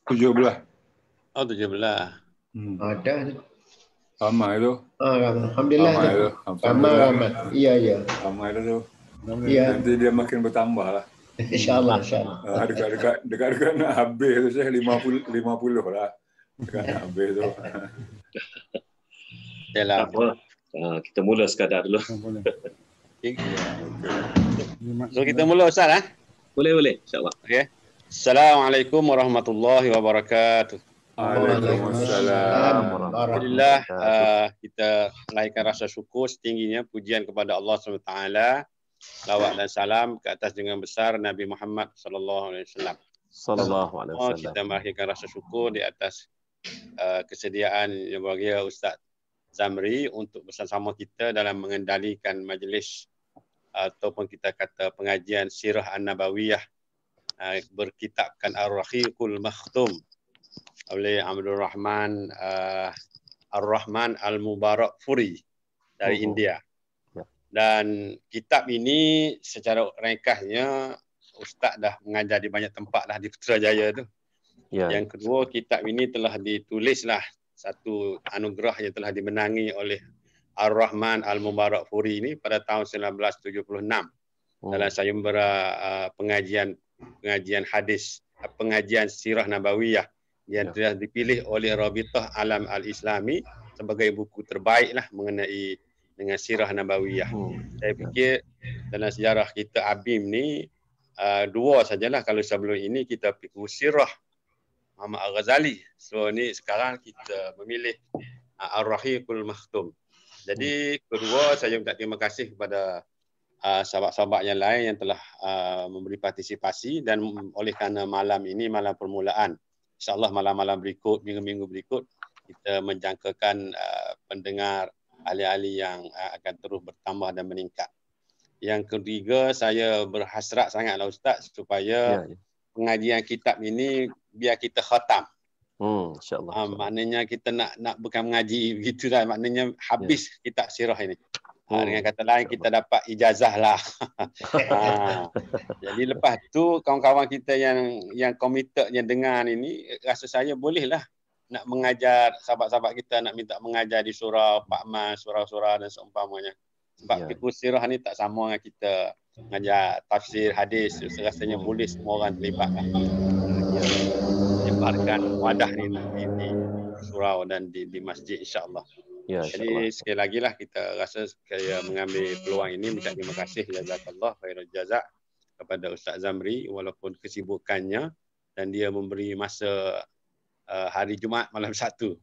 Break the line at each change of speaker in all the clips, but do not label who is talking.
17.
Oh, 17.
Ada.
Ramai tu.
Alhamdulillah.
Ramai tu.
Ramai. Iya.
Ramai tu.
Iya.
Nanti dia makin bertambah lah.
InsyaAllah.
Dekat-dekat nak habis tu saya 50 lah. Dekat nak habis tu.
Yalah.
Apa? Kita mula sekadar dulu.
So kita mula Ustaz
Boleh, insya-Allah.
Okey. Assalamualaikum warahmatullahi wabarakatuh.
Waalaikumsalam.
Alhamdulillah, kita menaikkan rasa syukur setingginya pujian kepada Allah SWT. Lawat dan salam ke atas junjungan besar Nabi Muhammad sallallahu alaihi wasallam. Kita mengakhirkan rasa syukur di atas kesediaan yang berbahagia Ustaz Zamri untuk bersama kita dalam mengendalikan majlis ataupun kita kata pengajian Sirah An-Nabawiyah berkitabkan Ar-Rahiqul Makhtum oleh Abdul Rahman Ar-Rahman Al-Mubarak Furi dari India. Dan kitab ini secara ringkasnya Ustaz dah mengajar di banyak tempat dah di Putrajaya tu. Yang kedua, kitab ini telah ditulislah satu anugerah yang telah dimenangi oleh Ar-Rahman Al-Mubarak Furi ini pada tahun 1976 dalam sayembara pengajian hadis, pengajian Sirah Nabawiyah yang telah dipilih oleh Rabitah Alam Al-Islami sebagai buku terbaik lah mengenai dengan Sirah Nabawiyah. Saya fikir dalam sejarah kita ABIM ni dua sajalah. Kalau sebelum ini kita fikir Sirah Muhammad Al-Ghazali. So ni sekarang kita memilih Ar-Rahiqul Makhtum. Jadi kedua, saya minta terima kasih kepada sahabat-sahabat yang lain yang telah memberi partisipasi, dan oleh kerana malam ini malam permulaan, InsyaAllah malam-malam berikut, minggu-minggu berikut, kita menjangkakan pendengar ahli-ahli yang akan terus bertambah dan meningkat. Yang ketiga, saya berhasrat sangatlah Ustaz supaya pengajian kitab ini biar kita khatam. InsyaAllah. Maknanya kita nak bukan mengaji begitu lah, maknanya habis kitab sirah ini. Dengan kata lain, kita dapat ijazah lah. Jadi lepas tu kawan-kawan kita yang komited yang dengar ini, rasa saya bolehlah nak mengajar sahabat-sahabat kita, nak minta mengajar di surau Pak Mas, surau-surau dan seumpamanya. Sebab fiqh sirah ni tak sama dengan kita mengajar tafsir hadis. Rasanya boleh semua orang terlibat lah. Menyebarkan wadah ni di surau dan di masjid, insyaAllah. Jadi sekali lagi lah kita rasa saya mengambil peluang ini minta terima kasih jazakallah khairul jazak kepada Ustaz Zamri walaupun kesibukannya, dan dia memberi masa hari Jumaat malam Sabtu,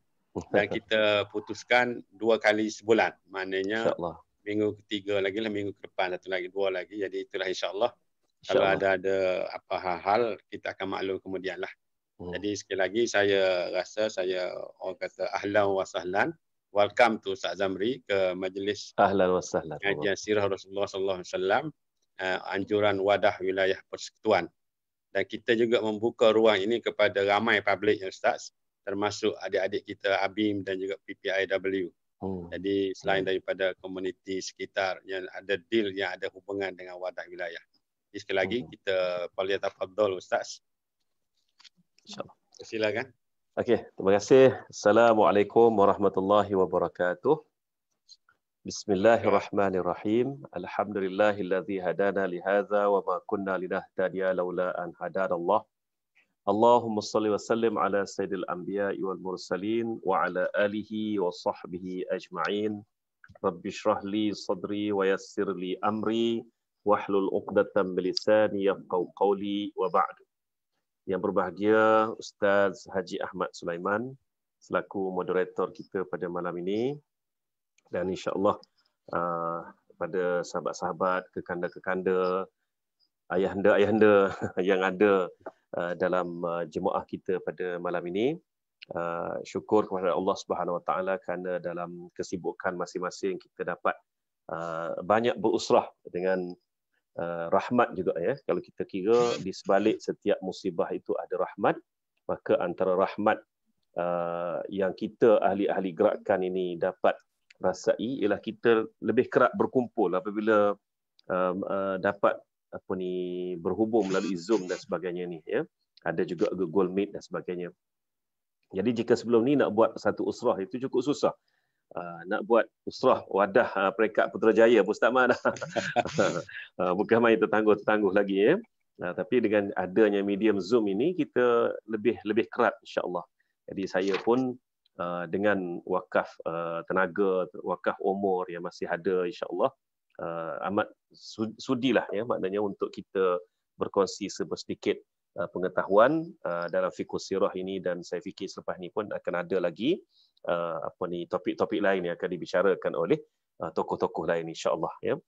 dan kita putuskan 2 kali sebulan, maknanya minggu ketiga lagi lah, minggu ke depan satu lagi, 2 lagi. Jadi itulah insyaAllah. Kalau ada apa hal kita akan maklum kemudian lah. Jadi sekali lagi saya rasa orang kata ahlan wa sahlan, welcome to Ustaz Zamri ke majlis
ahlan wa sahlan
kajian sirah Rasulullah sallallahu alaihi wasallam, anjuran wadah wilayah persekutuan. Dan kita juga membuka ruang ini kepada ramai publik ya Ustaz, termasuk adik-adik kita ABIM dan juga PPIW. Jadi selain daripada komuniti sekitar yang ada deal, yang ada hubungan dengan wadah wilayah. Jadi sekali lagi kita falyatafaddal Ustaz.
InsyaAllah.
Silakan.
Okey, terima kasih. Assalamualaikum warahmatullahi wabarakatuh. Bismillahirrahmanirrahim. Alhamdulillahilladzi hadana li hadza wa ma kunna linahtadiya laula an hadanallah. Allahumma shalli wa sallim ala sayyidil anbiya'i wal mursalin wa ala alihi wa sahbihi ajma'in. Rabbi shrah li sadri wa yassir li amri wahlul 'uqdatam min lisani yafqahu qawli wa ba'd. Yang berbahagia Ustaz Haji Ahmad Sulaiman selaku moderator kita pada malam ini, dan insya-Allah pada sahabat-sahabat, kekanda-kekanda, ayahanda-ayahanda yang ada dalam jemaah kita pada malam ini, syukur kepada Allah Subhanahu Wa Taala kerana dalam kesibukan masing-masing kita dapat banyak berusrah dengan rahmat juga ya. Kalau kita kira di sebalik setiap musibah itu ada rahmat, maka antara rahmat yang kita ahli-ahli gerakan ini dapat rasai ialah kita lebih kerap berkumpul apabila dapat berhubung melalui Zoom dan sebagainya ni ya. ada juga Google Meet dan sebagainya. Jadi jika sebelum ni nak buat satu usrah itu cukup susah. Nak buat usrah wadah peringkat Putrajaya pun tak mana. Bukan main tertangguh lagi ya. Tapi dengan adanya medium Zoom ini kita lebih kerat insya-Allah. Jadi saya pun dengan wakaf tenaga, wakaf umur yang masih ada insya-Allah amat sudilah ya, maknanya untuk kita berkongsi sedikit pengetahuan dalam fiqh sirah ini, dan saya fikir selepas ni pun akan ada lagi topik-topik lain yang akan dibicarakan oleh tokoh-tokoh lain insya-Allah ya.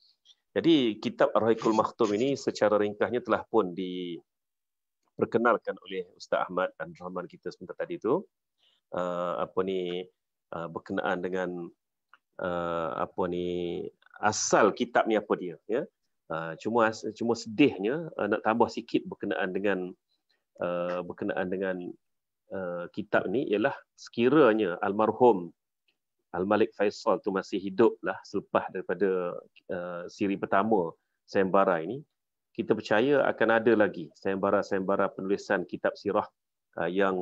Jadi kitab Ar-Rahiqul Makhtum ini secara ringkasnya telah pun diperkenalkan oleh Ustaz Ahmad Abdul Rahman kita sebentar tadi tu. Berkenaan dengan asal kitab ni apa dia ya. Cuma sedihnya nak tambah sikit berkenaan dengan kitab ni ialah sekiranya almarhum Al-Malik Faisal tu masih hidup lah selepas daripada siri pertama sayembara ini, kita percaya akan ada lagi sayembara penulisan kitab sirah yang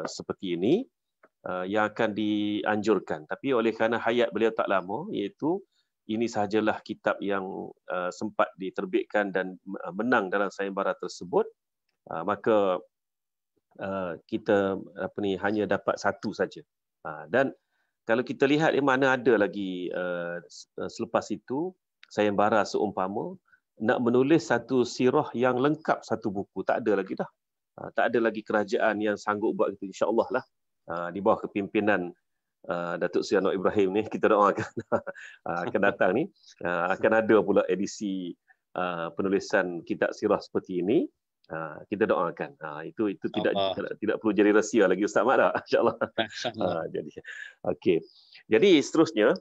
seperti ini yang akan dianjurkan. Tapi oleh kerana hayat beliau tak lama, iaitu ini sahajalah kitab yang sempat diterbitkan dan menang dalam sayembara tersebut, maka kita hanya dapat satu saja. Dan kalau kita lihat mana ada lagi selepas itu sayembara seumpama nak menulis satu sirah yang lengkap satu buku, tak ada lagi dah. Tak ada lagi kerajaan yang sanggup buat itu, insya-Allah lah. Di bawah kepimpinan Datuk Seri Anwar Ibrahim ni, kita doakan akan datang ni akan ada pula edisi penulisan kitab sirah seperti ini. Kita doakan. Itu tidak perlu jadi rahsia lagi Ustaz Mat dah, insya-Allah. Jadi okey. Jadi seterusnya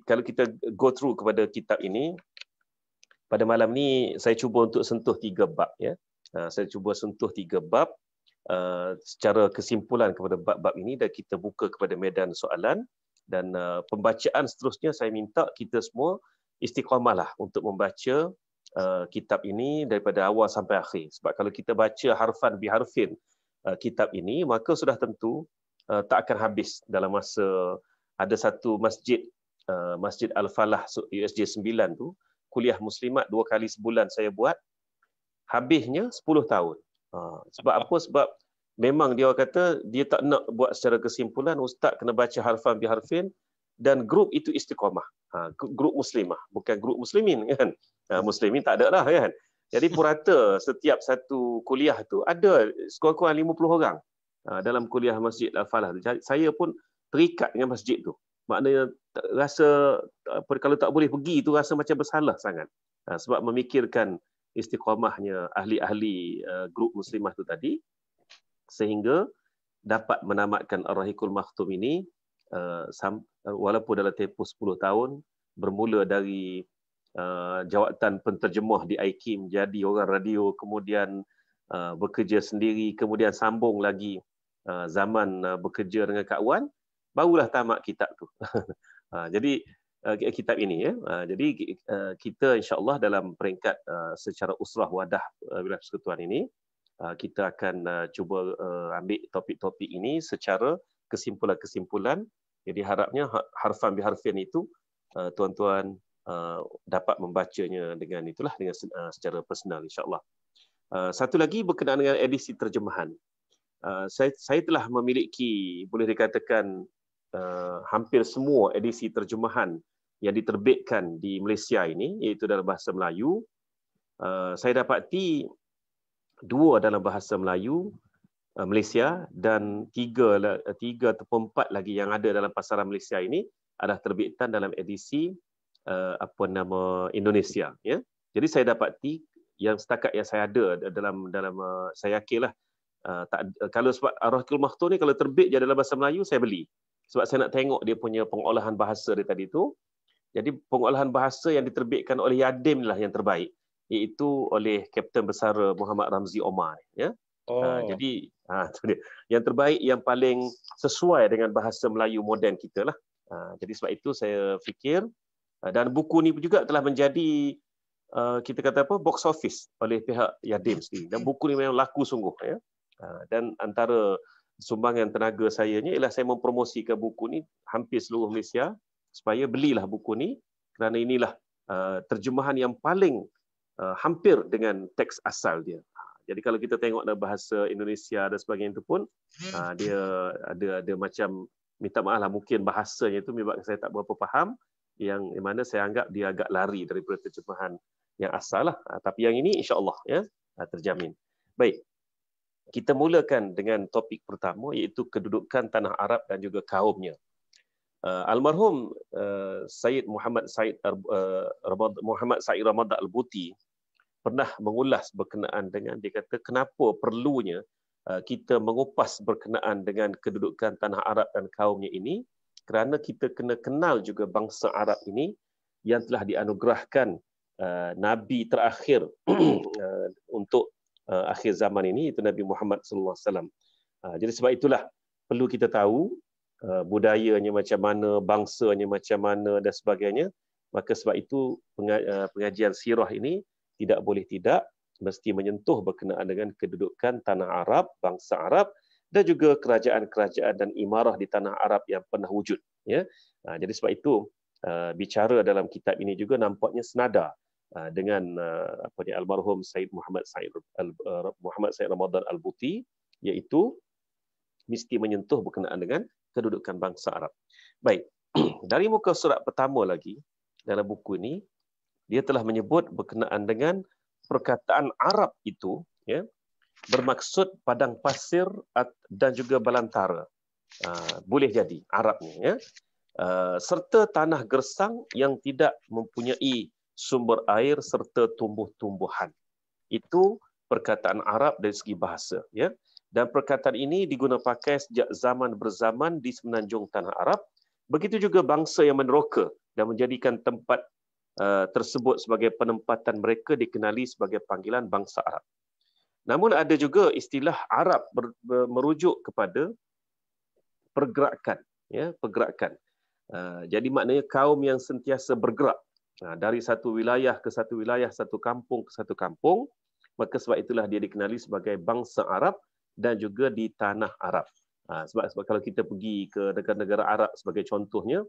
kalau kita go through kepada kitab ini, pada malam ni saya cuba untuk sentuh 3 bab ya. Saya cuba sentuh 3 bab secara kesimpulan kepada bab-bab ini, dan kita buka kepada medan soalan, dan pembacaan seterusnya saya minta kita semua istiqamahlah untuk membaca kitab ini daripada awal sampai akhir. Sebab kalau kita baca harfan biharfin kitab ini, maka sudah tentu tak akan habis dalam masa. Ada satu masjid, Masjid Al-Falah USJ 9 tu, kuliah muslimat 2 kali sebulan saya buat, habisnya 10 tahun. Sebab apa? Sebab memang dia kata dia tak nak buat secara kesimpulan, ustaz kena baca harfan biharfin, dan grup itu istiqamah. Grup muslimah, bukan grup muslimin kan. Muslimin tak ada lah kan. Jadi purata setiap satu kuliah tu ada sekurang-kurang 50 orang dalam kuliah Masjid Al-Falah. Saya pun terikat dengan masjid tu. Maknanya rasa kalau tak boleh pergi tu rasa macam bersalah sangat. Sebab memikirkan istiqamahnya ahli-ahli grup muslimah tu tadi, sehingga dapat menamatkan Ar-Rahiqul Makhtum ini walaupun dalam tempoh 10 tahun, bermula dari jawatan penterjemah di IKIM, jadi orang radio, kemudian bekerja sendiri, kemudian sambung lagi zaman bekerja dengan Kak Wan, barulah tamat kitab tu. Jadi kitab ini ya. Jadi kita insya-Allah dalam peringkat secara usrah wadah wilayah persekutuan ini, kita akan cuba ambil topik-topik ini secara kesimpulan-kesimpulan. Jadi harapnya harfan biharfin itu tuan-tuan dapat membacanya dengan secara personal insya-Allah. Satu lagi berkenaan dengan edisi terjemahan. Saya telah memiliki, boleh dikatakan, hampir semua edisi terjemahan yang diterbitkan di Malaysia ini, iaitu dalam bahasa Melayu. Saya dapati 2 dalam bahasa Melayu Malaysia, dan 3 ataupun 4 lagi yang ada dalam pasaran Malaysia ini adalah terbitan dalam edisi Indonesia ya. Jadi saya dapati yang setakat yang saya ada dalam saya yakinlah kalau sebab Ar-Rahiqul Makhtum ni kalau terbit je dalam bahasa Melayu saya beli, sebab saya nak tengok dia punya pengolahan bahasa dia tadi tu. Jadi pengolahan bahasa yang diterbitkan oleh Yadim lah yang terbaik, iaitu oleh Kapten Bersara Muhammad Ramzi Omar ya. Jadi itu dia yang terbaik, yang paling sesuai dengan bahasa Melayu moden kita lah. Jadi sebab itu saya fikir, dan buku ni juga telah menjadi kita kata apa, box office oleh pihak Yadim sendiri. Dan buku ni memang laku sungguh, ya. Dan antara sumbangan tenaga saya ni ialah saya mempromosikan buku ni hampir seluruh Malaysia supaya belilah buku ni, kerana inilah terjemahan yang paling hampir dengan teks asal dia. Jadi kalau kita tengok dalam bahasa Indonesia dan sebagainya itu pun dia ada macam, minta maaf lah, mungkin bahasanya itu memang saya tak berapa faham, yang mana saya anggap dia agak lari daripada terjemahan yang asal lah. Tapi yang ini insya-Allah ya terjamin. Baik. Kita mulakan dengan topik pertama, iaitu kedudukan tanah Arab dan juga kaumnya. Almarhum Sayyid Muhammad Said Ramadan Al-Buti pernah mengulas berkenaan dengan, dia kata kenapa perlunya kita mengupas berkenaan dengan kedudukan tanah Arab dan kaumnya ini, kerana kita kena kenal juga bangsa Arab ini yang telah dianugerahkan Nabi terakhir untuk akhir zaman ini, itu Nabi Muhammad SAW. Jadi sebab itulah perlu kita tahu budayanya macam mana, bangsanya macam mana dan sebagainya. Maka sebab itu pengajian sirah ini tidak boleh tidak mesti menyentuh berkenaan dengan kedudukan tanah Arab, bangsa Arab dan juga kerajaan-kerajaan dan imarah di tanah Arab yang pernah wujud. Ya, jadi sebab itu bicara dalam kitab ini juga nampaknya senada dengan almarhum Said Muhammad Said Ramadan Al-Buti, iaitu mesti menyentuh berkenaan dengan kedudukan bangsa Arab. Baik, dari muka surat pertama lagi dalam buku ini, dia telah menyebut berkenaan dengan perkataan Arab itu, ya, bermaksud padang pasir dan juga belantara. Boleh jadi Arab ni, ya, serta tanah gersang yang tidak mempunyai sumber air serta tumbuh-tumbuhan. Itu perkataan Arab dari segi bahasa, ya. Dan perkataan ini diguna pakai sejak zaman berzaman di semenanjung tanah Arab. Begitu juga bangsa yang meneroka dan menjadikan tempat tersebut sebagai penempatan mereka dikenali sebagai panggilan bangsa Arab. Namun ada juga istilah Arab merujuk kepada pergerakan, ya, pergerakan. Jadi maknanya kaum yang sentiasa bergerak dari satu wilayah ke satu wilayah, satu kampung ke satu kampung. Maka sebab itulah dia dikenali sebagai bangsa Arab dan juga di tanah Arab. Sebab kalau kita pergi ke negara-negara Arab sebagai contohnya,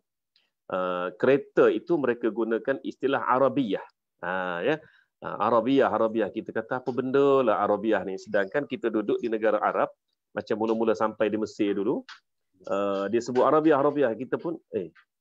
kereta itu mereka gunakan istilah Arabiyah. Ya, Arabiyah. Kita kata apa benda lah Arabiyah ni. Sedangkan kita duduk di negara Arab, macam mula-mula sampai di Mesir dulu, dia sebut Arabiyah. Kita pun,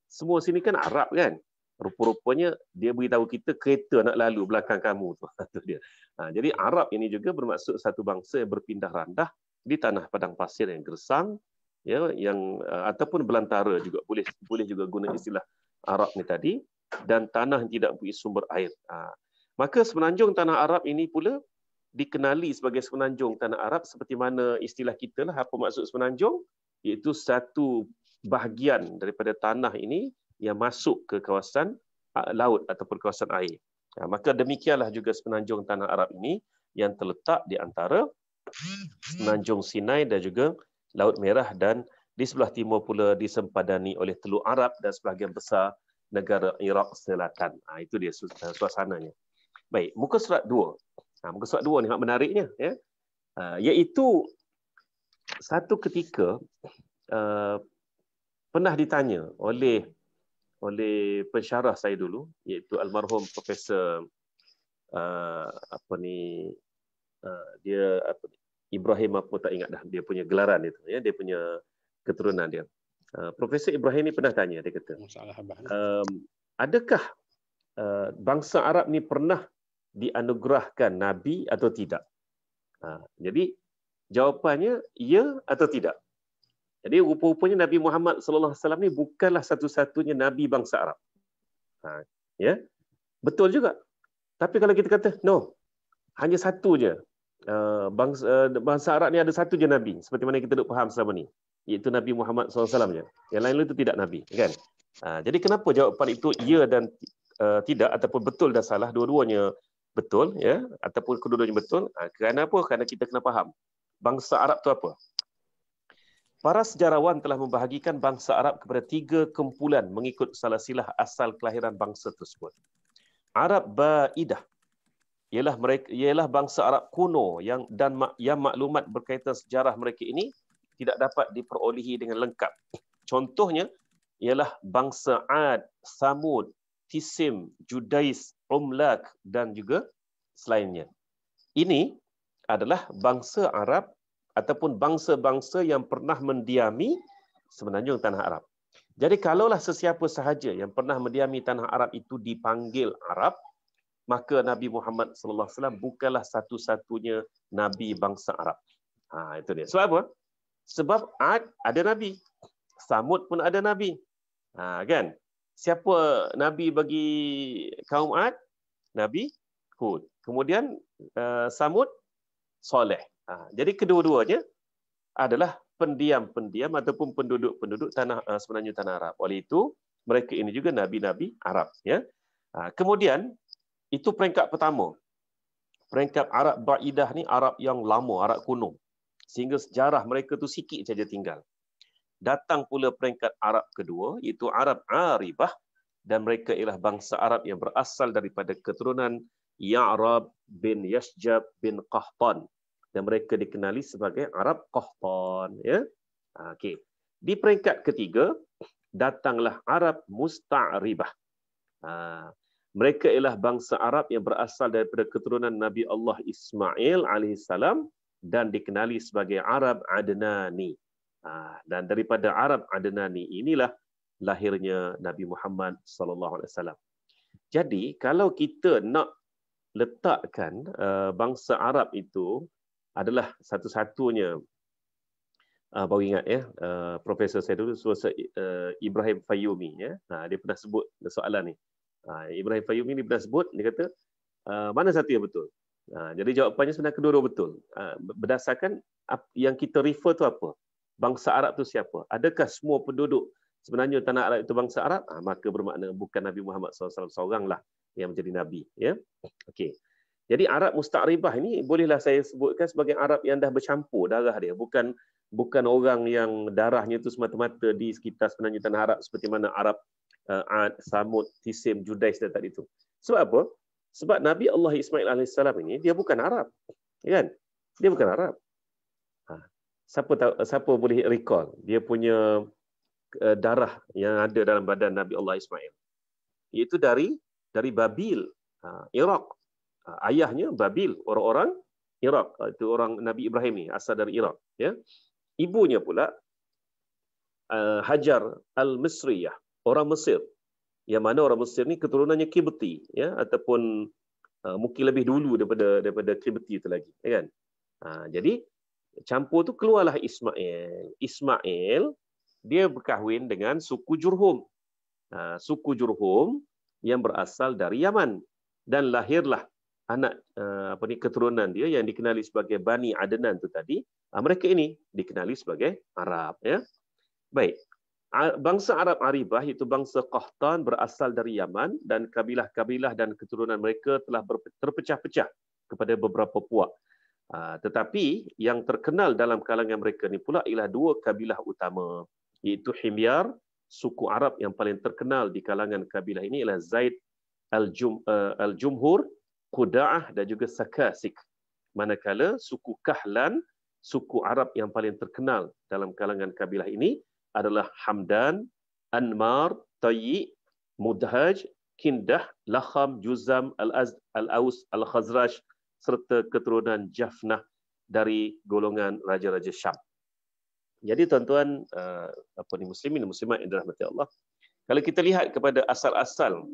semua sini kan Arab kan? Rupa-rupanya dia beritahu kita kereta nak lalu belakang kamu tu. Itu dia. Jadi Arab ini juga bermaksud satu bangsa yang berpindah randah di tanah padang pasir yang gersang, ya, yang ataupun belantara juga boleh juga guna istilah Arab ni tadi, dan tanah yang tidak mempunyai sumber air. Maka semenanjung tanah Arab ini pula dikenali sebagai semenanjung tanah Arab seperti mana istilah kita lah. Apa maksud semenanjung? Iaitu satu bahagian daripada tanah ini yang masuk ke kawasan laut ataupun kawasan air. Maka demikianlah juga semenanjung tanah Arab ini yang terletak di antara semenanjung Sinai dan juga Laut Merah, dan di sebelah timur pula disempadani oleh Teluk Arab dan sebahagian besar negara Iraq Selatan. Itu dia suasananya. Baik, muka surat 2. Muka surat 2 ni hak menariknya, ya. Iaitu satu ketika pernah ditanya oleh pensyarah saya dulu, iaitu almarhum Profesor Ibrahim, apa tak ingat dah dia punya gelaran itu, ya, dia punya keturunan dia. Profesor Ibrahim ni pernah tanya, dia kata, adakah bangsa Arab ni pernah dianugerahkan Nabi atau tidak? Jadi jawapannya ya atau tidak. Jadi rupa-rupanya Nabi Muhammad SAW ni bukanlah satu-satunya Nabi bangsa Arab. Ya, betul juga. Tapi kalau kita kata, no, hanya satu je. Bangsa Arab ni ada satu je Nabi. Seperti mana kita duk faham selama ni. Iaitu Nabi Muhammad SAW je. Yang lain itu tidak Nabi. Kan? Jadi kenapa jawapan itu ya dan tidak, ataupun betul dan salah, dua-duanya betul, ya, ataupun kedua-duanya betul. Kerana apa? Kerana kita kena faham. Bangsa Arab itu apa? Para sejarawan telah membahagikan bangsa Arab kepada 3 kumpulan mengikut salasilah asal kelahiran bangsa tersebut. Arab Ba'idah, ialah bangsa Arab kuno yang maklumat berkaitan sejarah mereka ini tidak dapat diperolehi dengan lengkap. Contohnya ialah bangsa Ad, Samud, Tisim, Judais, Umlak dan juga selainnya. Ini adalah bangsa Arab ataupun bangsa-bangsa yang pernah mendiami semenanjung tanah Arab. Jadi kalaulah sesiapa sahaja yang pernah mendiami tanah Arab itu dipanggil Arab, maka Nabi Muhammad sallallahu alaihi wasallam bukanlah satu-satunya nabi bangsa Arab. Itu dia. Sebab apa? Sebab Ad ada nabi, Samud pun ada nabi. Kan? Siapa nabi bagi kaum Ad? Nabi Hud. Kemudian Samud, Soleh. Jadi kedua-duanya adalah pendiam-pendiam ataupun penduduk-penduduk sebenarnya tanah Arab. Oleh itu, mereka ini juga nabi-nabi Arab. Ya. Kemudian, itu peringkat pertama. Peringkat Arab Ba'idah ni Arab yang lama, Arab kuno. Sehingga sejarah mereka tu sikit saja tinggal. Datang pula peringkat Arab kedua, iaitu Arab Aribah. Dan mereka ialah bangsa Arab yang berasal daripada keturunan Ya'rab bin Yashjab bin Qahtan. Dan mereka dikenali sebagai Arab Qahtan. Ya? Okay. Di peringkat ketiga, datanglah Arab Musta'ribah. Mereka ialah bangsa Arab yang berasal daripada keturunan Nabi Allah Ismail alaihissalam dan dikenali sebagai Arab Adnani. Dan daripada Arab Adnani inilah lahirnya Nabi Muhammad sallallahu alaihi wasallam. Jadi kalau kita nak letakkan bangsa Arab itu adalah satu-satunya, baru ingat ya, Profesor saya dulu, Ibrahim Fayyumi, ya, dia pernah sebut soalan ni. Ibrahim Fayyumi ni pernah sebut, dia kata, mana satu yang betul? Jadi jawapannya sebenarnya kedua-dua betul. Berdasarkan yang kita refer tu apa? Bangsa Arab tu siapa? Adakah semua penduduk sebenarnya tanah Arab itu bangsa Arab? Maka bermakna bukan Nabi Muhammad SAW seoranglah yang menjadi Nabi. Ya? Okey. Jadi Arab Musta'ribah ini bolehlah saya sebutkan sebagai Arab yang dah bercampur darah dia. Bukan orang yang darahnya itu semata-mata di sekitar sebenarnya tanah Arab seperti mana Arab Ad, Samud, Tisim, Judais dan tadi itu. Sebab apa? Sebab Nabi Allah Ismail AS ini dia bukan Arab. Kan? Dia bukan Arab. Siapa boleh recall dia punya darah yang ada dalam badan Nabi Allah Ismail? Iaitu dari Babil, Iraq. Ayahnya Babil, orang-orang Iraq. Itu orang Nabi Ibrahim ni, asal dari Iraq. Ya. Ibunya pula Hajar al-Misriyah, orang Mesir. Yang mana orang Mesir ni keturunannya Kibti, ya, ataupun mungkin lebih dulu daripada Kibti itu lagi. Ya kan? Jadi campur tu keluarlah Ismail. Ismail dia berkahwin dengan suku Jurhum. Suku Jurhum yang berasal dari Yaman. Dan lahirlah anak keturunan dia yang dikenali sebagai Bani Adnan tu tadi. Mereka ini dikenali sebagai Arab. Ya. Baik. Bangsa Arab Aribah iaitu bangsa Qahtan berasal dari Yaman dan kabilah-kabilah dan keturunan mereka telah terpecah-pecah kepada beberapa puak. Tetapi yang terkenal dalam kalangan mereka ni pula ialah dua kabilah utama, iaitu Himyar, suku Arab yang paling terkenal di kalangan kabilah ini ialah Zaid al-Jumhur, Quda'ah dan juga Sakasik. Manakala suku Kahlan, suku Arab yang paling terkenal dalam kalangan kabilah ini adalah Hamdan, Anmar, Tayyi, Mudhaj, Kindah, Lakham, Juzam, Al-Azd, Al-Aus, Al-Khazraj serta keturunan Jafnah dari golongan raja-raja Syam. Jadi tuan-tuan muslimin dan muslimat yang dirahmati Allah, kalau kita lihat kepada asal-asal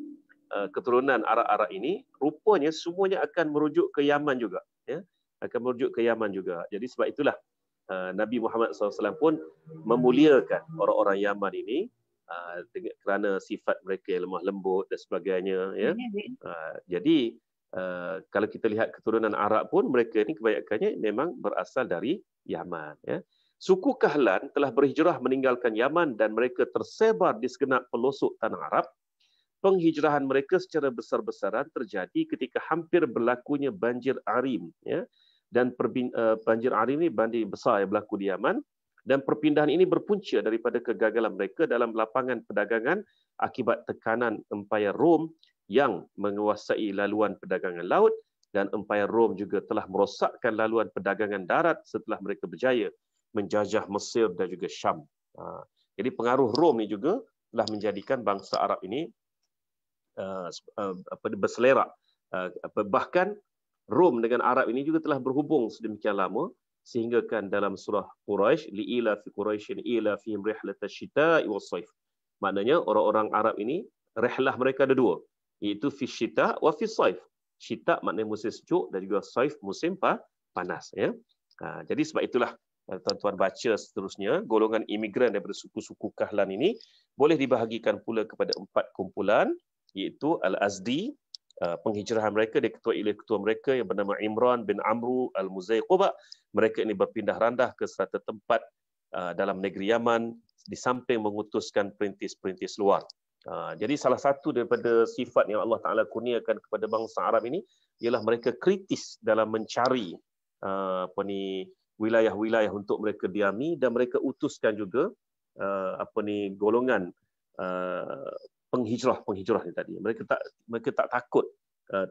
keturunan Arab-Arab ini, rupanya semuanya akan merujuk ke Yaman juga, ya, akan merujuk ke Yaman juga. Jadi sebab itulah Nabi Muhammad SAW pun memuliakan orang-orang Yaman ini kerana sifat mereka yang lemah lembut dan sebagainya. Ya. Jadi kalau kita lihat keturunan Arab pun mereka ini kebanyakannya memang berasal dari Yaman. Ya. Suku Kahlan telah berhijrah meninggalkan Yaman dan mereka tersebar di segenap pelosok tanah Arab. Penghijrahan mereka secara besar-besaran terjadi ketika hampir berlakunya banjir Arim. Ya. Dan banjir Arim ini banjir besar yang berlaku di Yaman. Dan perpindahan ini berpunca daripada kegagalan mereka dalam lapangan perdagangan akibat tekanan Empayar Rom yang menguasai laluan perdagangan laut dan Empayar Rom juga telah merosakkan laluan perdagangan darat setelah mereka berjaya menjajah Mesir dan juga Syam. Jadi pengaruh Rom ni juga telah menjadikan bangsa Arab ini berselerak. Bahkan Rom dengan Arab ini juga telah berhubung sedemikian lama sehingga kan dalam surah Quraisy, li'ila fi Quraisyin ila fihim rihlatash syita'i was-saif. Maknanya orang-orang Arab ini rihlah mereka ada dua, iaitu fi syita' wa fi saif. Syita' maknanya musim sejuk dan juga saif musim panas, ya. Jadi sebab itulah tuan-tuan baca seterusnya, golongan imigran daripada suku-suku Kahlan ini boleh dibahagikan pula kepada 4 kumpulan, iaitu Al-Azdi, penghijrahan mereka, dia ketua mereka yang bernama Imran bin Amru Al-Muzaiqubah. Mereka ini berpindah randah ke serata tempat dalam negeri Yaman di samping mengutuskan perintis-perintis luar. Jadi salah satu daripada sifat yang Allah Ta'ala kurniakan kepada bangsa Arab ini ialah mereka kritis dalam mencari wilayah-wilayah untuk mereka diami, dan mereka utuskan juga golongan penghijrah ni tadi. Mereka tak takut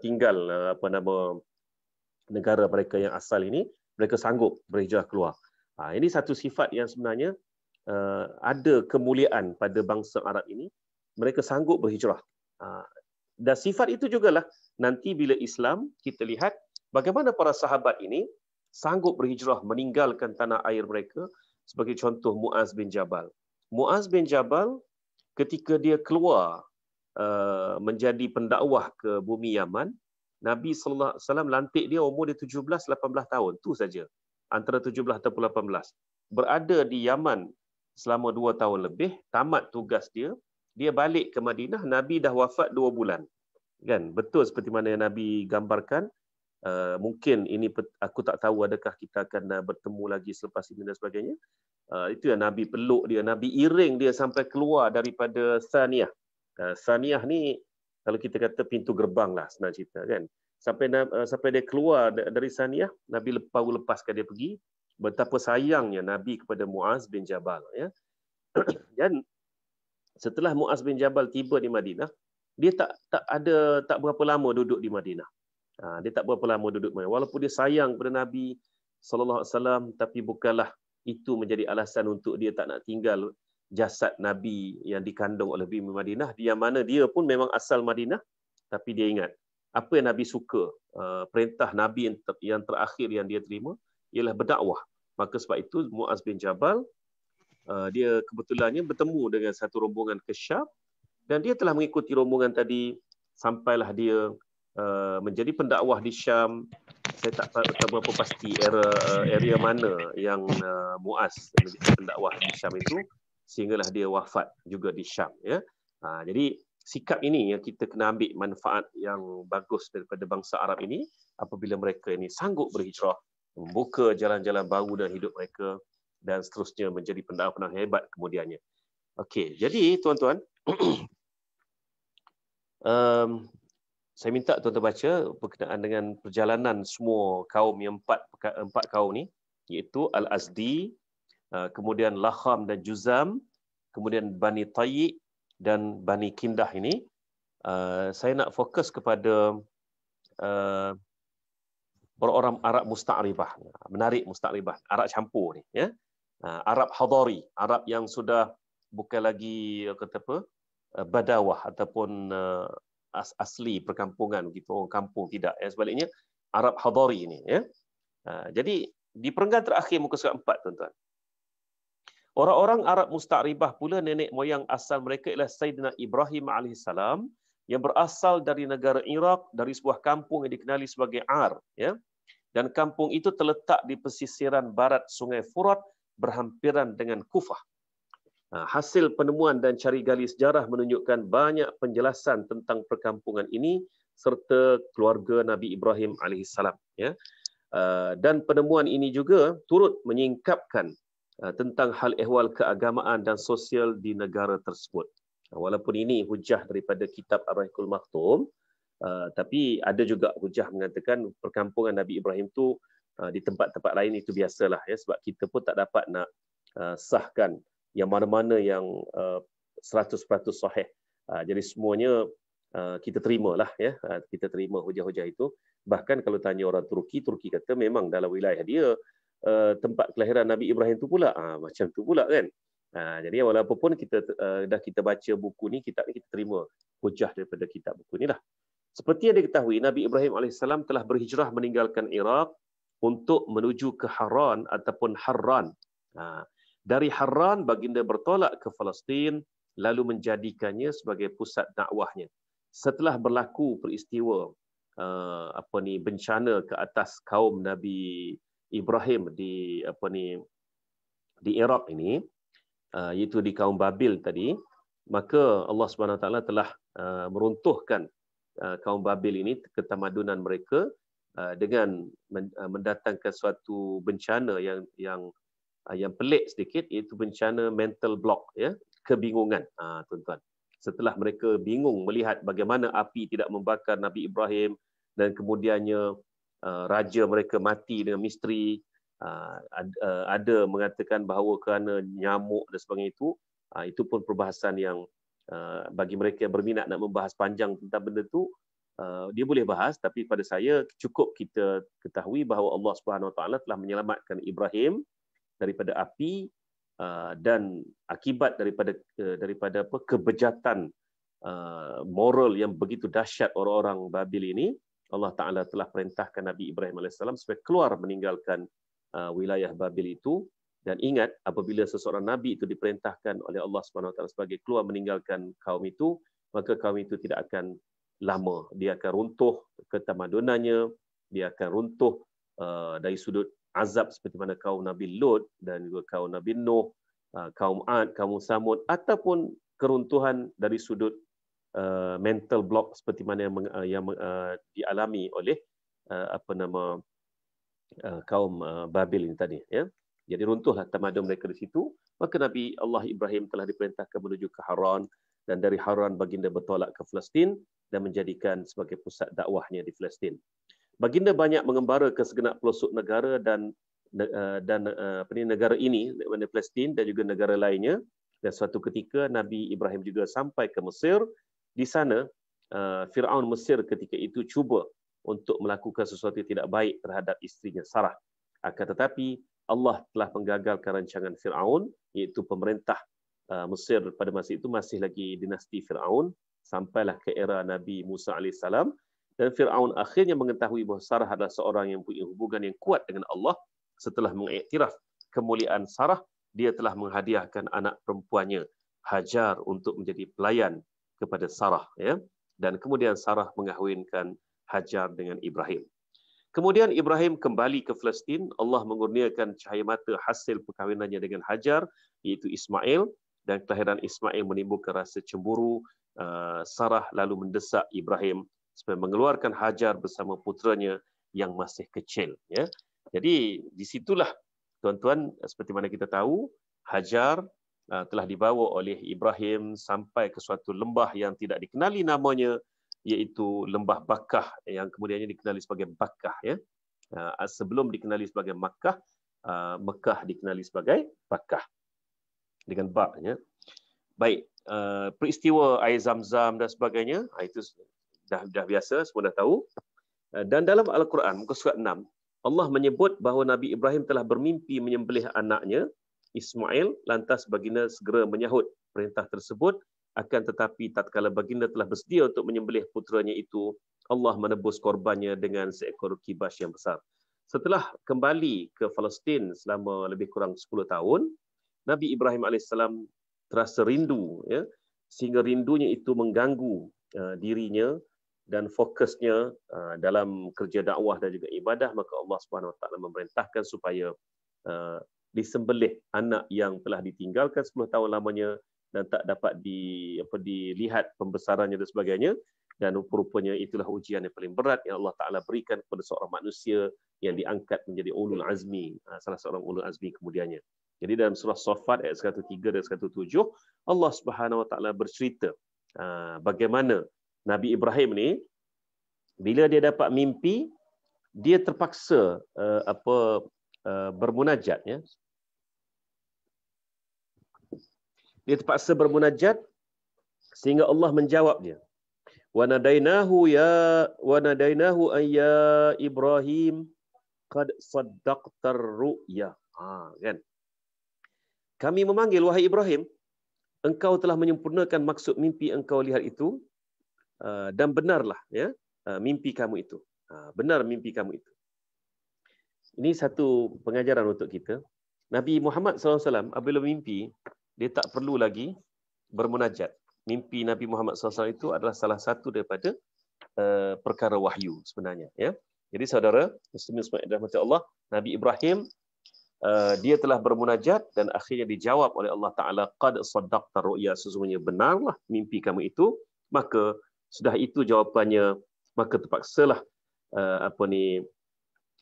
tinggal negara mereka yang asal ini, mereka sanggup berhijrah keluar. Ini satu sifat yang sebenarnya ada kemuliaan pada bangsa Arab ini. Mereka sanggup berhijrah. Dan sifat itu jugalah nanti bila Islam, kita lihat bagaimana para sahabat ini sanggup berhijrah meninggalkan tanah air mereka. Sebagai contoh Muaz bin Jabal. Muaz bin Jabal ketika dia keluar menjadi pendakwah ke bumi Yaman, Nabi sallallahu alaihi wasallam lantik dia umur dia 17-18 tahun, tu saja. Antara 17 atau 18. Berada di Yaman selama 2 tahun lebih, tamat tugas dia, dia balik ke Madinah, Nabi dah wafat 2 bulan. Kan? Betul seperti mana yang Nabi gambarkan. Mungkin ini aku tak tahu adakah kita akan bertemu lagi selepas ini dan sebagainya. Itu yang Nabi peluk dia, Nabi iring dia sampai keluar daripada Saniyah. Saniyah ni kalau kita kata pintu gerbang lah senang cerita, kan. Sampai dia keluar dari Saniyah, Nabi baru lepaskan dia pergi. Betapa sayangnya Nabi kepada Muaz bin Jabal, ya. Dan setelah Muaz bin Jabal tiba di Madinah, dia tak berapa lama duduk di Madinah. Dia tak berapa lama duduk di Madinah. Walaupun dia sayang kepada Nabi sallallahu alaihi wasallam, tapi bukanlah itu menjadi alasan untuk dia tak nak tinggal jasad Nabi yang dikandung oleh bumi Madinah. Dia mana dia pun memang asal Madinah, tapi dia ingat apa yang Nabi suka, perintah Nabi yang terakhir yang dia terima ialah berdakwah. Maka sebab itu Muaz bin Jabal dia kebetulannya bertemu dengan satu rombongan ke Syam, dan dia telah mengikuti rombongan tadi sampailah dia menjadi pendakwah di Syam. Saya tak berapa pasti area mana yang Muaz menjadi pendakwah di Syam itu, sehinggalah dia wafat juga di Syam, ya. Jadi sikap ini yang kita kena ambil manfaat yang bagus daripada bangsa Arab ini apabila mereka ini sanggup berhijrah, membuka jalan-jalan baru dalam hidup mereka, dan seterusnya menjadi pendakwah hebat kemudiannya. Okey, jadi tuan-tuan, saya minta tuan-tuan baca berkenaan dengan perjalanan semua kaum yang empat kaum ni, iaitu Al-Azdi, kemudian Lakham dan Juzam, kemudian Bani Tayyi dan Bani Kindah ini. Saya nak fokus kepada orang-orang Arab musta'ribah, menarik musta'ribah, Arab campur ni, ya. Arab hadari, Arab yang sudah bukan lagi kata apa, badawah ataupun asli perkampungan begitu, orang kampung, tidak, ya. Sebaliknya Arab hadari ini, ya. Jadi di perenggan terakhir muka surat 4, tuan-tuan. Orang-orang Arab musta'ribah pula nenek moyang asal mereka ialah Sayyidina Ibrahim alaihissalam yang berasal dari negara Iraq, dari sebuah kampung yang dikenali sebagai Ar, ya. Dan kampung itu terletak di pesisiran barat Sungai Furat, berhampiran dengan Kufah. Hasil penemuan dan cari gali sejarah menunjukkan banyak penjelasan tentang perkampungan ini serta keluarga Nabi Ibrahim alaihissalam, ya. Dan penemuan ini juga turut menyingkapkan tentang hal ehwal keagamaan dan sosial di negara tersebut. Walaupun ini hujah daripada kitab Ar-Rahiqul Maktum, tapi ada juga hujah mengatakan perkampungan Nabi Ibrahim itu di tempat-tempat lain itu biasalah, ya, sebab kita pun tak dapat nak sahkan yang mana-mana yang 100% sahih. Jadi semuanya kita terimalah ya, kita terima hujah-hujah itu. Bahkan kalau tanya orang Turki kata memang dalam wilayah dia tempat kelahiran Nabi Ibrahim tu pula, macam tu pula kan. Jadi walaupun kita dah kita baca buku ni, kitab ni, kita terima hujah daripada kitab buku ni lah. Seperti yang diketahui, Nabi Ibrahim AS telah berhijrah meninggalkan Iraq untuk menuju ke Haran ataupun Harran. Dari Harran, baginda bertolak ke Palestin, lalu menjadikannya sebagai pusat dakwahnya. Setelah berlaku peristiwa bencana ke atas kaum Nabi Ibrahim di Iraq ini, iaitu di kaum Babil tadi, maka Allah SWT telah meruntuhkan kaum Babil ini, ketamadunan mereka, dengan mendatangkan suatu bencana yang pelik sedikit, iaitu bencana mental block, ya, kebingungan, tuan-tuan. Setelah mereka bingung melihat bagaimana api tidak membakar Nabi Ibrahim, dan kemudiannya raja mereka mati dengan misteri, ada mengatakan bahawa kerana nyamuk dan sebagainya itu pun perbahasan yang bagi mereka yang berminat nak membahas panjang tentang benda tu, dia boleh bahas, tapi pada saya cukup kita ketahui bahawa Allah Subhanahu Wa Taala telah menyelamatkan Ibrahim daripada api, dan akibat daripada kebejatan moral yang begitu dahsyat orang-orang Babil ini, Allah Taala telah perintahkan Nabi Ibrahim AS supaya keluar meninggalkan wilayah Babil itu. Dan ingat, apabila seseorang Nabi itu diperintahkan oleh Allah SWT sebagai keluar meninggalkan kaum itu, maka kaum itu tidak akan lama. Dia akan runtuh ketamadunannya, dia akan runtuh dari sudut azab seperti mana kaum Nabi Lut dan juga kaum Nabi Nuh, kaum Ad, kaum Samud, ataupun keruntuhan dari sudut mental block seperti mana yang dialami oleh kaum Babil ini tadi, ya. Jadi runtuhlah tamadun mereka di situ. Maka Nabi Allah Ibrahim telah diperintahkan menuju ke Haran, dan dari Haran baginda bertolak ke Palestin dan menjadikan sebagai pusat dakwahnya di Palestin. Baginda banyak mengembara ke segenap pelosok negara dan negara ini, mana Palestin dan juga negara lainnya. Dan suatu ketika Nabi Ibrahim juga sampai ke Mesir. Di sana Firaun Mesir ketika itu cuba untuk melakukan sesuatu yang tidak baik terhadap isterinya Sarah. Akan tetapi Allah telah menggagalkan rancangan Firaun, iaitu pemerintah Mesir pada masa itu masih lagi dinasti Firaun, sampailah ke era Nabi Musa AS, dan Firaun akhirnya mengetahui bahawa Sarah adalah seorang yang punya hubungan yang kuat dengan Allah. Setelah mengiktiraf kemuliaan Sarah, dia telah menghadiahkan anak perempuannya Hajar untuk menjadi pelayan kepada Sarah, ya. Dan kemudian Sarah mengahwinkan Hajar dengan Ibrahim. Kemudian Ibrahim kembali ke Palestin. Allah mengurniakan cahaya mata hasil perkahwinannya dengan Hajar, iaitu Ismail, dan kelahiran Ismail menimbulkan rasa cemburu. Sarah lalu mendesak Ibrahim supaya mengeluarkan Hajar bersama putranya yang masih kecil, ya. Jadi disitulah, tuan-tuan, seperti mana kita tahu, Hajar telah dibawa oleh Ibrahim sampai ke suatu lembah yang tidak dikenali namanya, iaitu Lembah Bakkah, yang kemudiannya dikenali sebagai Bakkah, ya. Sebelum dikenali sebagai Makkah, Mekah dikenali sebagai Bakkah dengan ba, ya. Baik, peristiwa air Zam-Zam dan sebagainya, itu dah biasa, semua dah tahu. Dan dalam Al-Quran muka surat 6, Allah menyebut bahawa Nabi Ibrahim telah bermimpi menyembelih anaknya Ismail, lantas baginda segera menyahut perintah tersebut. Akan tetapi tatkala baginda telah bersedia untuk menyembelih putranya itu, Allah menebus korbannya dengan seekor kibas yang besar. Setelah kembali ke Palestin selama lebih kurang 10 tahun, Nabi Ibrahim AS terasa rindu, ya, sehingga rindunya itu mengganggu dirinya dan fokusnya dalam kerja dakwah dan juga ibadah. Maka Allah SWT memerintahkan supaya disembelih anak yang telah ditinggalkan 10 tahun lamanya dan tak dapat dilihat pembesarannya dan sebagainya. Dan rupanya itulah ujian yang paling berat yang Allah Ta'ala berikan kepada seorang manusia yang diangkat menjadi ulul azmi, salah seorang ulul azmi kemudiannya. Jadi dalam surah Saffat ayat 103 dan 107, Allah Subhanahu Wa Ta'ala bercerita bagaimana Nabi Ibrahim ni, bila dia dapat mimpi, dia terpaksa bermunajat, ya. Dia terpaksa bermunajat sehingga Allah menjawab dia. Wa nadainahu an ya Ibrahim qad saddaqtar ru'ya. Kan? Kami memanggil, wahai Ibrahim, engkau telah menyempurnakan maksud mimpi engkau lihat itu, dan benarlah ya mimpi kamu itu. Benar mimpi kamu itu. Ini satu pengajaran untuk kita. Nabi Muhammad SAW apabila mimpi, dia tak perlu lagi bermunajat. Mimpi Nabi Muhammad SAW itu adalah salah satu daripada perkara wahyu sebenarnya. Ya. Jadi saudara, muslimin semua yang dirahmati Allah, Nabi Ibrahim dia telah bermunajat dan akhirnya dijawab oleh Allah Ta'ala, qad saddaqta ru'ya, sesungguhnya benarlah mimpi kamu itu. Maka sudah itu jawapannya, maka terpaksalah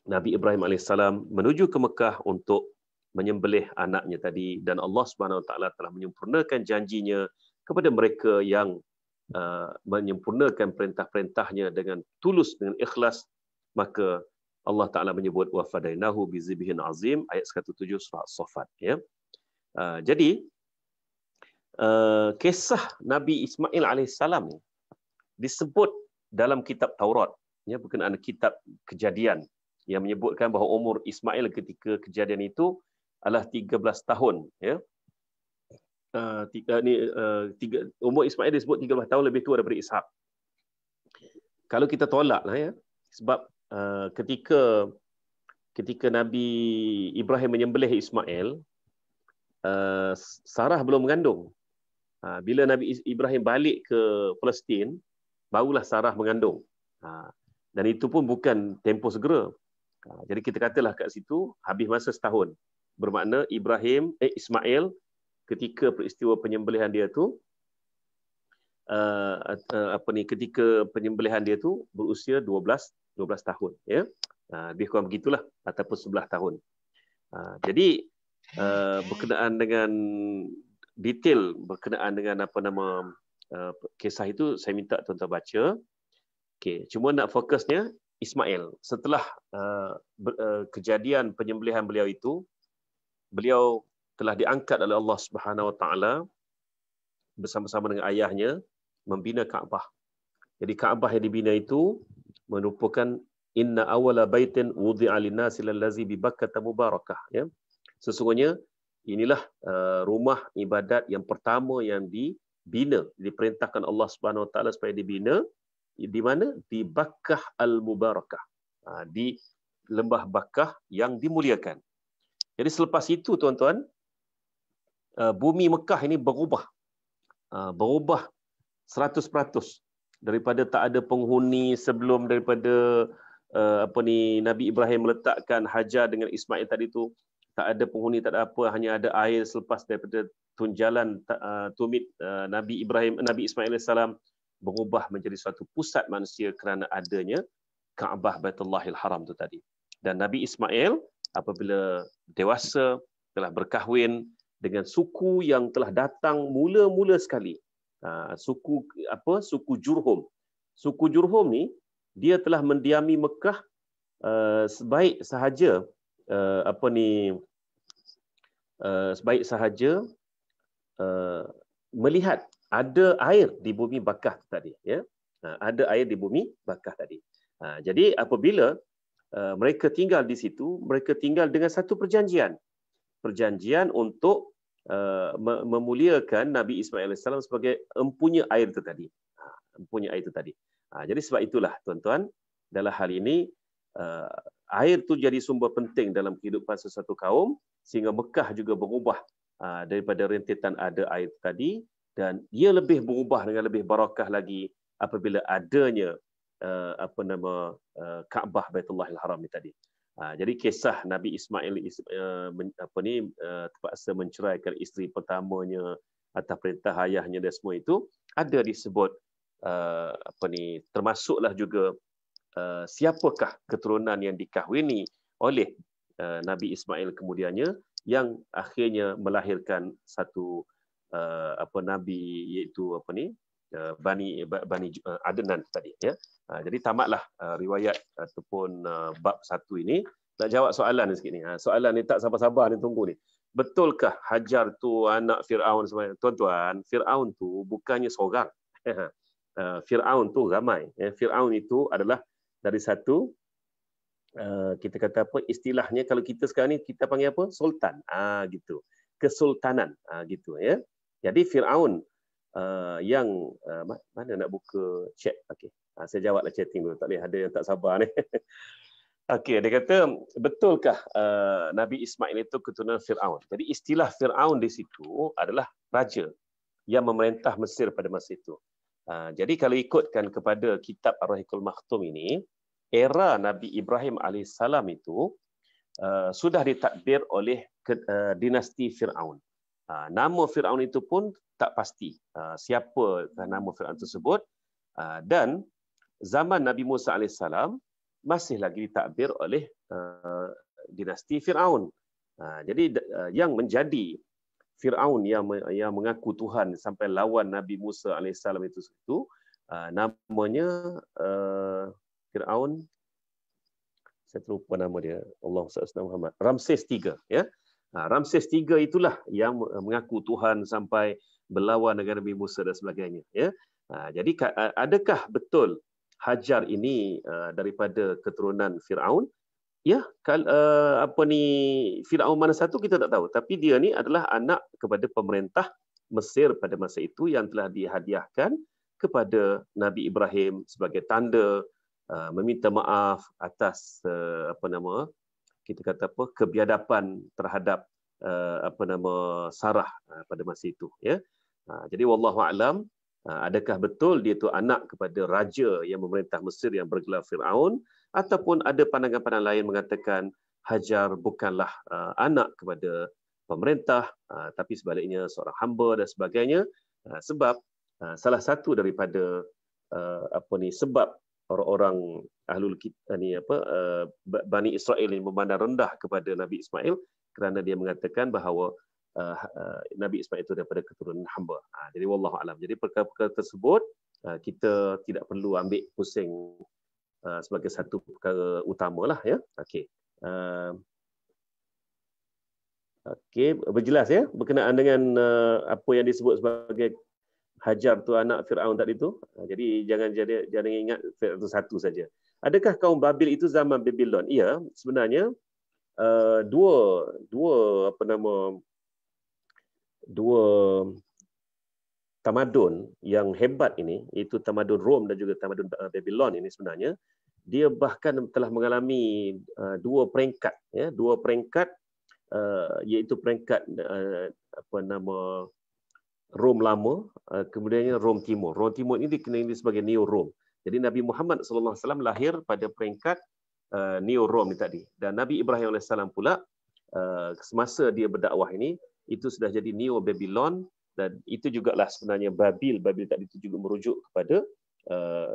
Nabi Ibrahim AS menuju ke Mekah untuk menyembelih anaknya tadi, dan Allah Subhanahu Wa Ta'ala telah menyempurnakan janjinya kepada mereka yang menyempurnakan perintah-perintahnya dengan tulus, dengan ikhlas. Maka Allah Ta'ala menyebut wa fadainahu bizibhin azim, ayat 107 surah As-Saffat. Ya. Jadi kisah Nabi Ismail alaihissalam disebut dalam kitab Taurat, ya, berkenaan kitab Kejadian, yang menyebutkan bahawa umur Ismail ketika kejadian itu adalah 13 tahun. Ya. Umur Ismail disebut 13 tahun lebih tua daripada Ishak. Kalau kita tolaklah, ya, sebab ketika Nabi Ibrahim menyembelih Ismail, Sarah belum mengandung. Bila Nabi Ibrahim balik ke Palestin, barulah Sarah mengandung. Dan itu pun bukan tempoh segera. Jadi kita katalah kat situ habis masa setahun. Bermakna Ismail ketika peristiwa penyembelihan dia tu ketika penyembelihan dia tu berusia 12 tahun, ya. Lebih kurang begitulah, ataupun 11 tahun. Jadi berkenaan dengan detail berkenaan dengan kisah itu saya minta tuan-tuan baca. Okey, cuma nak fokusnya Ismail. Setelah kejadian penyembelihan beliau itu, beliau telah diangkat oleh Allah Subhanahu Wa Taala bersama-sama dengan ayahnya membina Kaabah. Jadi Kaabah yang dibina itu merupakan inna awwala baitin wudi'a lin-nasi allazi bi Bakkah mubarakah, ya. Sesungguhnya inilah rumah ibadat yang pertama yang dibina, diperintahkan Allah Subhanahu Wa Taala supaya dibina di mana? Di Bakkah al-Mubarakah. Di lembah Bakkah yang dimuliakan. Jadi selepas itu tuan-tuan, bumi Mekah ini berubah 100%. Daripada tak ada penghuni sebelum daripada Nabi Ibrahim meletakkan Hajar dengan Ismail tadi tu, tak ada penghuni, tak ada apa, hanya ada air selepas daripada tunjalan tumit Nabi Ismail AS berubah menjadi suatu pusat manusia kerana adanya Kaabah Baitullahil Haram tu tadi. Dan Nabi Ismail apabila dewasa telah berkahwin dengan suku yang telah datang mula-mula sekali. Suku Jurhum. Suku Jurhum ni dia telah mendiami Mekah sebaik sahaja melihat ada air di bumi Bakkah tadi, ya. Ada air di bumi Bakkah tadi. Jadi apabila mereka tinggal di situ, mereka tinggal dengan satu perjanjian untuk memuliakan Nabi Ismail AS sebagai empunya air itu tadi. Jadi sebab itulah tuan-tuan, dalam hal ini air itu jadi sumber penting dalam kehidupan sesuatu kaum, sehingga Mekah juga berubah daripada rentetan ada air tadi, dan ia lebih berubah dengan lebih barakah lagi apabila adanya Kaabah Baitullahil Haram tadi. Jadi kisah Nabi Ismail terpaksa menceraikan isteri pertamanya atas perintah ayahnya dan semua itu ada disebut termasuklah juga siapakah keturunan yang dikahwini oleh Nabi Ismail kemudiannya yang akhirnya melahirkan satu nabi, iaitu Bani Adnan tadi, ya. Jadi tamatlah riwayat ataupun bab 1 ini. Nak jawab soalan ni sikit ni. Soalan ni tak sabar-sabar ni tunggu ni. Betulkah Hajar tu anak Firaun sebenarnya? Tuan-tuan, Firaun tu bukannya seorang. Fir'aun tu ramai. Fir'aun itu adalah dari satu kita kata apa istilahnya kalau kita sekarang ni kita panggil apa? Sultan. Gitu. Kesultanan. Gitu ya. Jadi Fir'aun yang mana nak buka chat? Okey. Saya jawablah chatting dulu. Tak boleh ada yang tak sabar ni. Okey, dia kata betulkah Nabi Ismail itu keturunan Fir'aun? Jadi istilah Fir'aun di situ adalah raja yang memerintah Mesir pada masa itu. Jadi kalau ikutkan kepada kitab Ar-Rahiqul Makhtum ini, era Nabi Ibrahim alaihissalam itu sudah ditadbir oleh dinasti Fir'aun. Nama Fir'aun itu pun tak pasti siapa nama Fir'aun tersebut, dan zaman Nabi Musa alaihissalam masih lagi ditadbir oleh dinasti Fir'aun. Jadi yang menjadi Fir'aun yang mengaku Tuhan sampai lawan Nabi Musa alaihissalam itu namanya Fir'aun, saya terlupa nama dia, Allah SWT Muhammad, Ramses III. Ya? Ramses III itulah yang mengaku Tuhan sampai berlawan dengan Nabi Musa dan sebagainya. Ya? Jadi adakah betul Hajar ini daripada keturunan Fir'aun? Ya, Fir'aun mana satu kita tak tahu, tapi dia ni adalah anak kepada pemerintah Mesir pada masa itu yang telah dihadiahkan kepada Nabi Ibrahim sebagai tanda meminta maaf atas kita kata apa kebiadaban terhadap Sarah pada masa itu, ya. Jadi wallahu a'lam, adakah betul dia itu anak kepada raja yang memerintah Mesir yang bergelar Fir'aun, ataupun ada pandangan-pandangan lain mengatakan Hajar bukanlah anak kepada pemerintah, tapi sebaliknya seorang hamba dan sebagainya, sebab salah satu daripada sebab orang-orang ahlul Bani Israel yang memandang rendah kepada Nabi Ismail kerana dia mengatakan bahawa Nabi Ismail itu daripada keturunan hamba. Jadi wallahu alam. Jadi perkara-perkara tersebut kita tidak perlu ambil pusing sebagai satu perkara utamalah, ya. Okey. Okey, berjelas ya berkenaan dengan apa yang disebut sebagai Hajar tu anak Fir'aun tadi tu. Jadi jangan ingat Fir'aun itu satu saja. Adakah kaum Babil itu zaman Babylon? Ya, sebenarnya dua tamadun yang hebat ini, iaitu tamadun Rom dan juga tamadun Babylon ini, sebenarnya dia bahkan telah mengalami dua peringkat, ya, iaitu peringkat Rom lama, kemudiannya Rom Timur. Rom Timur ini dikenali sebagai Neo Rom. Jadi Nabi Muhammad SAW lahir pada peringkat Neo Rom ini tadi, dan Nabi Ibrahim AS pula semasa dia berdakwah ini itu sudah jadi Neo Babylon, dan itu jugalah sebenarnya Babil tadi itu juga merujuk kepada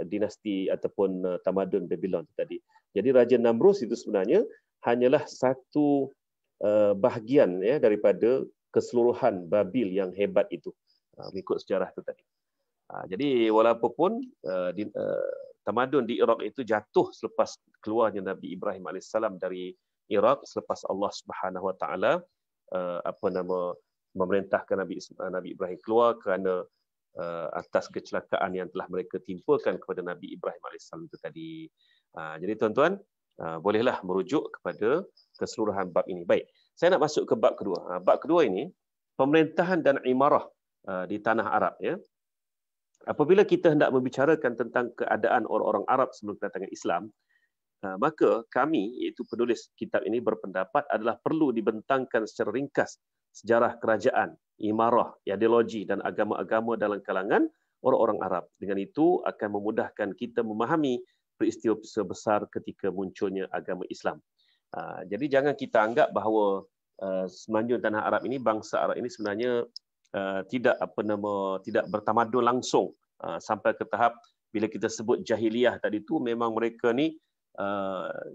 dinasti ataupun tamadun Babylon tadi. Jadi Raja Namrus itu sebenarnya hanyalah satu bahagian, ya, daripada keseluruhan Babil yang hebat itu, mengikut sejarah itu tadi. Jadi walaupun tamadun di Iraq itu jatuh selepas keluarnya Nabi Ibrahim AS dari Iraq, selepas Allah Subhanahu Wa Taala memerintahkan Nabi Ibrahim keluar kerana atas kecelakaan yang telah mereka timpakan kepada Nabi Ibrahim AS itu tadi. Jadi tuan-tuan, bolehlah merujuk kepada keseluruhan bab ini. Baik, saya nak masuk ke bab kedua. Bab kedua ini pemerintahan dan imarah di tanah Arab, ya. Apabila kita hendak membicarakan tentang keadaan orang-orang Arab sebelum kedatangan Islam, maka kami, iaitu penulis kitab ini, berpendapat adalah perlu dibentangkan secara ringkas sejarah kerajaan, imarah, ideologi dan agama-agama dalam kalangan orang-orang Arab. Dengan itu akan memudahkan kita memahami peristiwa besar ketika munculnya agama Islam. Jadi jangan kita anggap bahawa semenanjung tanah Arab ini, bangsa Arab ini sebenarnya tidak bertamadun langsung sampai ke tahap bila kita sebut jahiliyah tadi tu memang mereka ni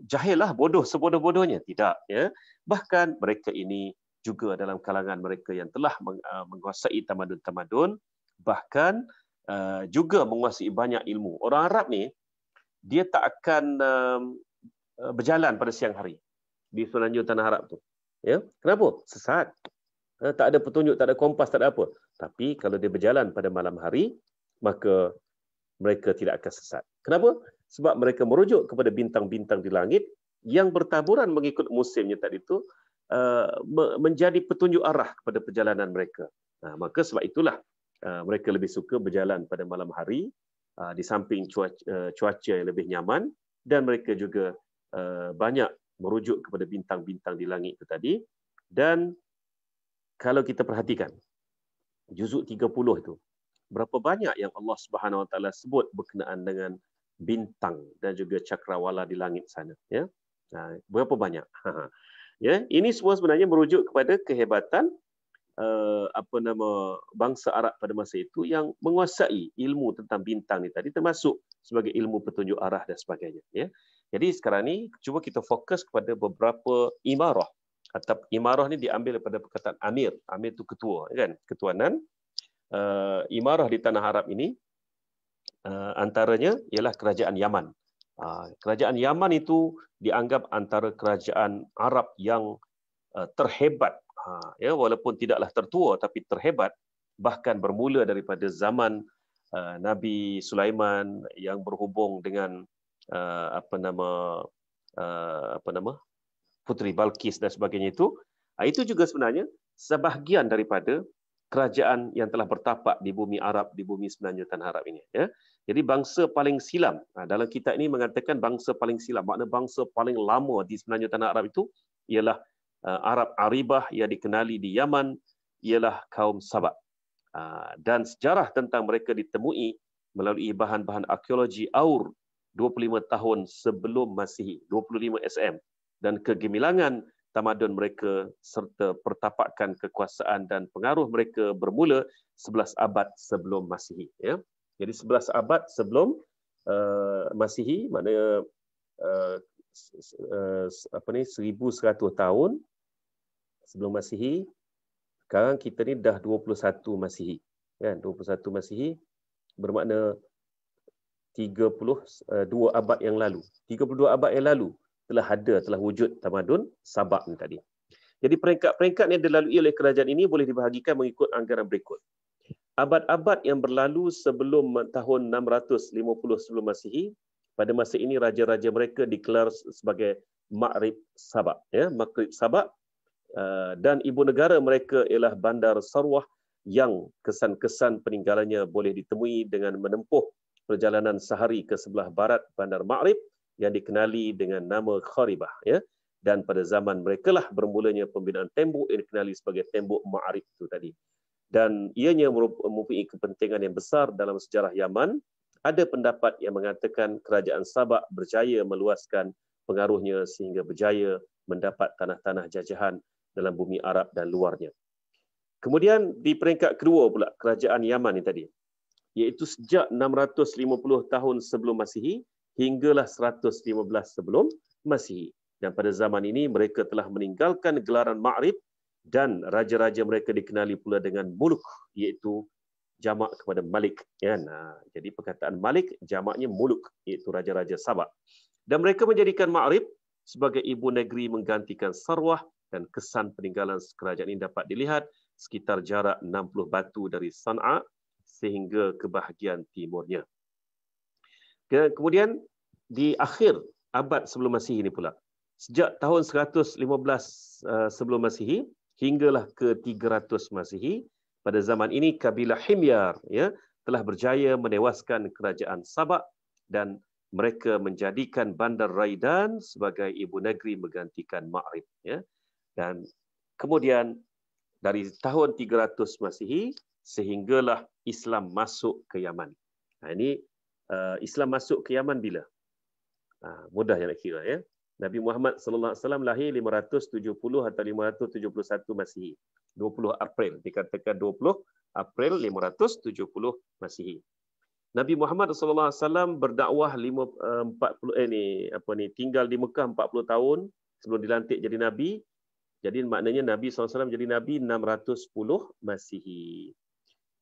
jahil lah, bodoh sebodoh-bodohnya. Tidak, ya. Bahkan mereka ini juga dalam kalangan mereka yang telah menguasai tamadun-tamadun, bahkan juga menguasai banyak ilmu. Orang Arab ni dia tak akan berjalan pada siang hari di semenanjung tanah Arab tu. Ya, kenapa? Sesat. Tak ada petunjuk, tak ada kompas, tak ada apa. Tapi kalau dia berjalan pada malam hari, maka mereka tidak akan sesat. Kenapa? Sebab mereka merujuk kepada bintang-bintang di langit yang bertaburan mengikut musimnya tadi itu, menjadi petunjuk arah kepada perjalanan mereka. Maka sebab itulah mereka lebih suka berjalan pada malam hari, di samping cuaca yang lebih nyaman, dan mereka juga banyak merujuk kepada bintang-bintang di langit itu tadi. Dan kalau kita perhatikan juzuk 30 itu, berapa banyak yang Allah Subhanahu Wa Taala sebut berkenaan dengan bintang dan juga cakrawala di langit sana, ya. Berapa banyak? Ya, ini semua sebenarnya merujuk kepada kehebatan bangsa Arab pada masa itu yang menguasai ilmu tentang bintang ni tadi, termasuk sebagai ilmu petunjuk arah dan sebagainya, ya. Jadi sekarang ni cuba kita fokus kepada beberapa imarah. Atau imarah ni diambil daripada perkataan amir. Amir itu ketua, kan? Ketuanan. Imarah di tanah Arab ini antaranya ialah kerajaan Yaman. Kerajaan Yaman itu dianggap antara kerajaan Arab yang terhebat, ya, walaupun tidaklah tertua tapi terhebat, bahkan bermula daripada zaman Nabi Sulaiman yang berhubung dengan Puteri Balqis dan sebagainya itu juga sebenarnya sebahagian daripada kerajaan yang telah bertapak di bumi Arab, di bumi sebenarnya tanah Arab ini, ya. Jadi bangsa paling silam, dalam kitab ini mengatakan bangsa paling silam, makna bangsa paling lama di sebenarnya tanah Arab itu ialah Arab Aribah yang dikenali di Yaman, ialah kaum Sabak. Dan sejarah tentang mereka ditemui melalui bahan-bahan arkeologi Aur 25 tahun sebelum Masihi, 25 SM. Dan kegemilangan tamadun mereka serta pertapakan kekuasaan dan pengaruh mereka bermula 11 abad sebelum Masihi, ya. Jadi 11 abad sebelum Masihi, maknanya 1100 tahun sebelum Masihi. Sekarang kita ni dah 21 Masihi, kan? 21 Masihi bermakna 32 abad yang lalu. 32 abad yang lalu telah wujud tamadun Sabak ni tadi. Jadi peringkat-peringkat yang dilalui oleh kerajaan ini boleh dibahagikan mengikut anggaran berikut. Abad-abad yang berlalu sebelum tahun 650 sebelum Masihi, pada masa ini raja-raja mereka dikelar sebagai Ma'rib Sabak, ya, Ma'rib Sabak, dan ibu negara mereka ialah Bandar Sarwah yang kesan-kesan peninggalannya boleh ditemui dengan menempuh perjalanan sehari ke sebelah barat Bandar Ma'rib yang dikenali dengan nama Kharibah, ya. Dan pada zaman mereka lah bermulanya pembinaan tembok yang dikenali sebagai tembok Ma'rib itu tadi. Dan ianya mempunyai kepentingan yang besar dalam sejarah Yaman. Ada pendapat yang mengatakan kerajaan Sabak berjaya meluaskan pengaruhnya sehingga berjaya mendapat tanah-tanah jajahan dalam bumi Arab dan luarnya. Kemudian di peringkat kedua pula kerajaan Yaman ini tadi, iaitu sejak 650 tahun sebelum Masihi hinggalah 115 sebelum Masihi. Dan pada zaman ini mereka telah meninggalkan gelaran Ma'rib dan raja-raja mereka dikenali pula dengan muluk, iaitu jamak kepada Malik. Ya, jadi perkataan Malik jamaknya muluk, iaitu raja-raja Sabak. Dan mereka menjadikan Ma'rib sebagai ibu negeri menggantikan Sarwah, dan kesan peninggalan kerajaan ini dapat dilihat sekitar jarak 60 batu dari Sana'a sehingga ke bahagian timurnya. Dan kemudian di akhir abad sebelum Masihi ini pula, sejak tahun 115 sebelum Masihi hinggalah ke 300 Masihi, pada zaman ini kabilah Himyar, ya, telah berjaya menewaskan kerajaan Sabak dan mereka menjadikan Bandar Raidan sebagai ibu negeri menggantikan Ma'rib, ya. Dan kemudian dari tahun 300 Masihi sehinggalah Islam masuk ke Yaman. Ini Islam masuk ke Yaman bila? Mudah yang nak kira, ya. Nabi Muhammad sallallahu alaihi wasallam lahir 570 atau 571 Masihi. 20 April, dikatakan 20 April 570 Masihi. Nabi Muhammad sallallahu alaihi wasallam berdakwah tinggal di Mekah 40 tahun sebelum dilantik jadi nabi. Jadi maknanya Nabi SAW jadi nabi 610 Masihi.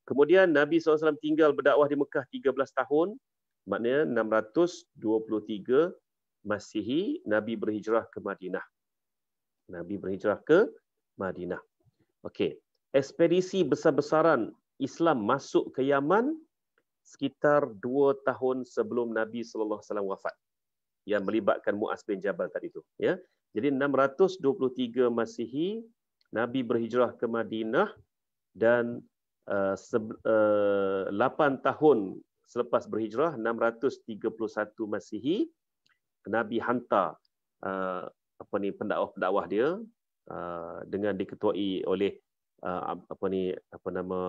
Kemudian Nabi SAW tinggal berdakwah di Mekah 13 tahun, maknanya 623 Masihi, Nabi berhijrah ke Madinah. Nabi berhijrah ke Madinah. Okey. Ekspedisi besar-besaran Islam masuk ke Yaman sekitar 2 tahun sebelum Nabi sallallahu alaihi wasallam wafat, yang melibatkan Muaz bin Jabal tadi itu, ya. Jadi 623 Masihi Nabi berhijrah ke Madinah, dan 8 tahun selepas berhijrah 631 Masihi Nabi hantar pendakwah dia dengan diketuai oleh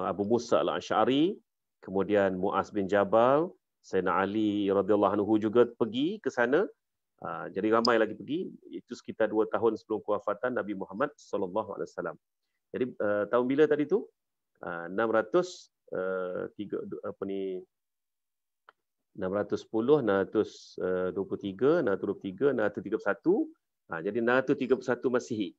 Abu Musa al-Asy'ari, kemudian Muaz bin Jabal, Sayyidina Ali radhiyallahu anhu juga pergi ke sana. Jadi ramai lagi pergi. Itu sekitar 2 tahun sebelum kewafatan Nabi Muhammad sallallahu alaihi wasallam. Jadi tahun bila tadi tu? 610, 623, 631. Jadi 631 Masihi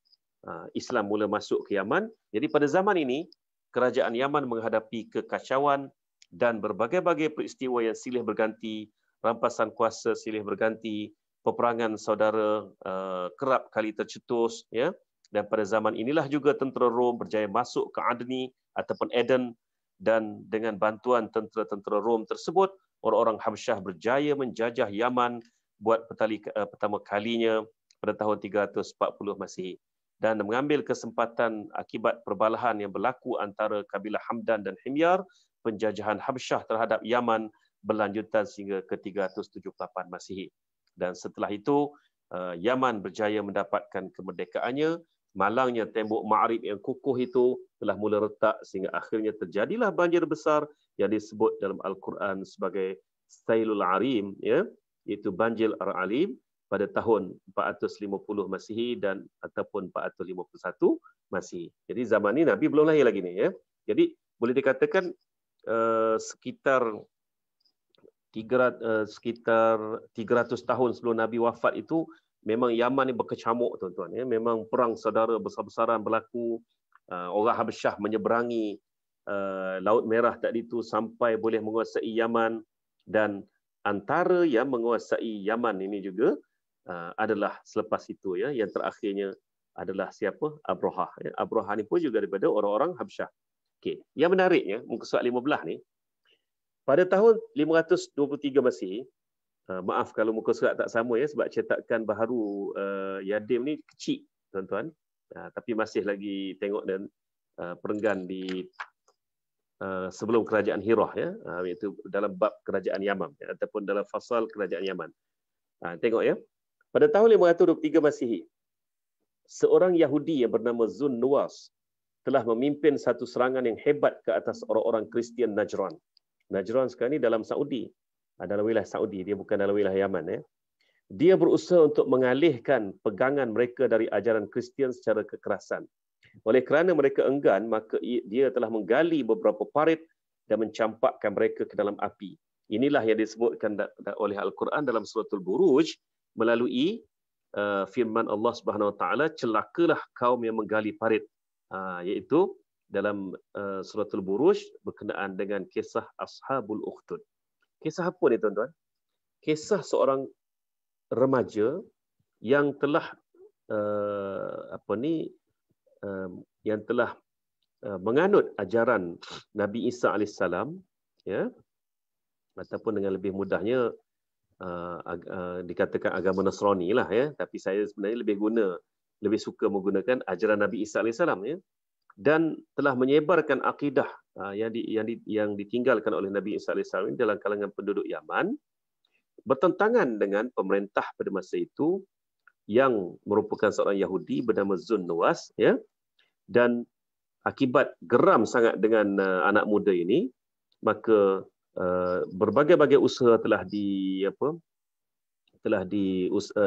Islam mula masuk ke Yaman. Jadi pada zaman ini kerajaan Yaman menghadapi kekacauan dan berbagai-bagai peristiwa yang silih berganti, rampasan kuasa silih berganti, peperangan saudara kerap kali tercetus, ya. Dan pada zaman inilah juga tentera Rom berjaya masuk ke Adni ataupun Eden, dan dengan bantuan tentera-tentera Rom tersebut, orang-orang Habsyah berjaya menjajah Yaman buat pertama kalinya pada tahun 340 Masihi, dan mengambil kesempatan akibat perbalahan yang berlaku antara kabilah Hamdan dan Himyar. Penjajahan Habsyah terhadap Yaman berlanjutan sehingga ke 378 Masihi. Dan setelah itu Yaman berjaya mendapatkan kemerdekaannya. Malangnya tembok Ma'rib yang kukuh itu telah mula retak, sehingga akhirnya terjadilah banjir besar yang disebut dalam Al-Quran sebagai Sailul Arim, ya, iaitu banjir Ar-Alim pada tahun 450 Masihi dan ataupun 451 Masihi. Jadi zaman ni Nabi belum lahir lagi ni, ya. Jadi boleh dikatakan sekitar 300 tahun sebelum Nabi wafat itu memang Yaman ni berkecamuk, tuan-tuan, ya. Memang perang saudara besar-besaran berlaku. Orang Habsyah menyeberangi Laut Merah tadi itu sampai boleh menguasai Yaman, dan antara yang menguasai Yaman ini juga adalah selepas itu, ya, yang terakhirnya adalah siapa? Abrahah, ya. Abrahah ni pun juga daripada orang-orang Habsyah. Okey, yang menariknya muka surat 15 ni, pada tahun 523 Masihi, maaf kalau muka surat tak sama, ya, sebab cetakan baharu Yadim ni kecil, tuan-tuan. Tapi masih lagi tengok dan perenggan di sebelum kerajaan Hirah, ya, iaitu dalam bab kerajaan Yaman, ya, ataupun dalam fasal kerajaan Yaman. Tengok, ya. Pada tahun 523 Masihi, seorang Yahudi yang bernama Zun Nuwas telah memimpin satu serangan yang hebat ke atas orang-orang Kristian Najran. Najran sekarang ni dalam Saudi, dalam wilayah Saudi, dia bukan dalam wilayah Yaman, ya. Dia berusaha untuk mengalihkan pegangan mereka dari ajaran Kristian secara kekerasan. Oleh kerana mereka enggan, maka dia telah menggali beberapa parit dan mencampakkan mereka ke dalam api. Inilah yang disebutkan oleh Al-Quran dalam suratul Buruj melalui firman Allah Subhanahu Wa Taala, celakalah kaum yang menggali parit, iaitu dalam suratul Buruj berkenaan dengan kisah Ashabul Ukhdud. Kisah apa ni, tuan-tuan? Kisah seorang remaja yang telah yang telah menganut ajaran Nabi Isa alaihissalam, ya, ataupun dengan lebih mudahnya dikatakan agama Nasrani lah, ya. Tapi saya sebenarnya lebih suka menggunakan ajaran Nabi Isa alaihissalam, ya. Dan telah menyebarkan akidah yang ditinggalkan oleh Nabi Isa alaihissalam dalam kalangan penduduk Yaman, bertentangan dengan pemerintah pada masa itu yang merupakan seorang Yahudi bernama Zun Nuwas, ya. Dan akibat geram sangat dengan anak muda ini, maka berbagai-bagai usaha telah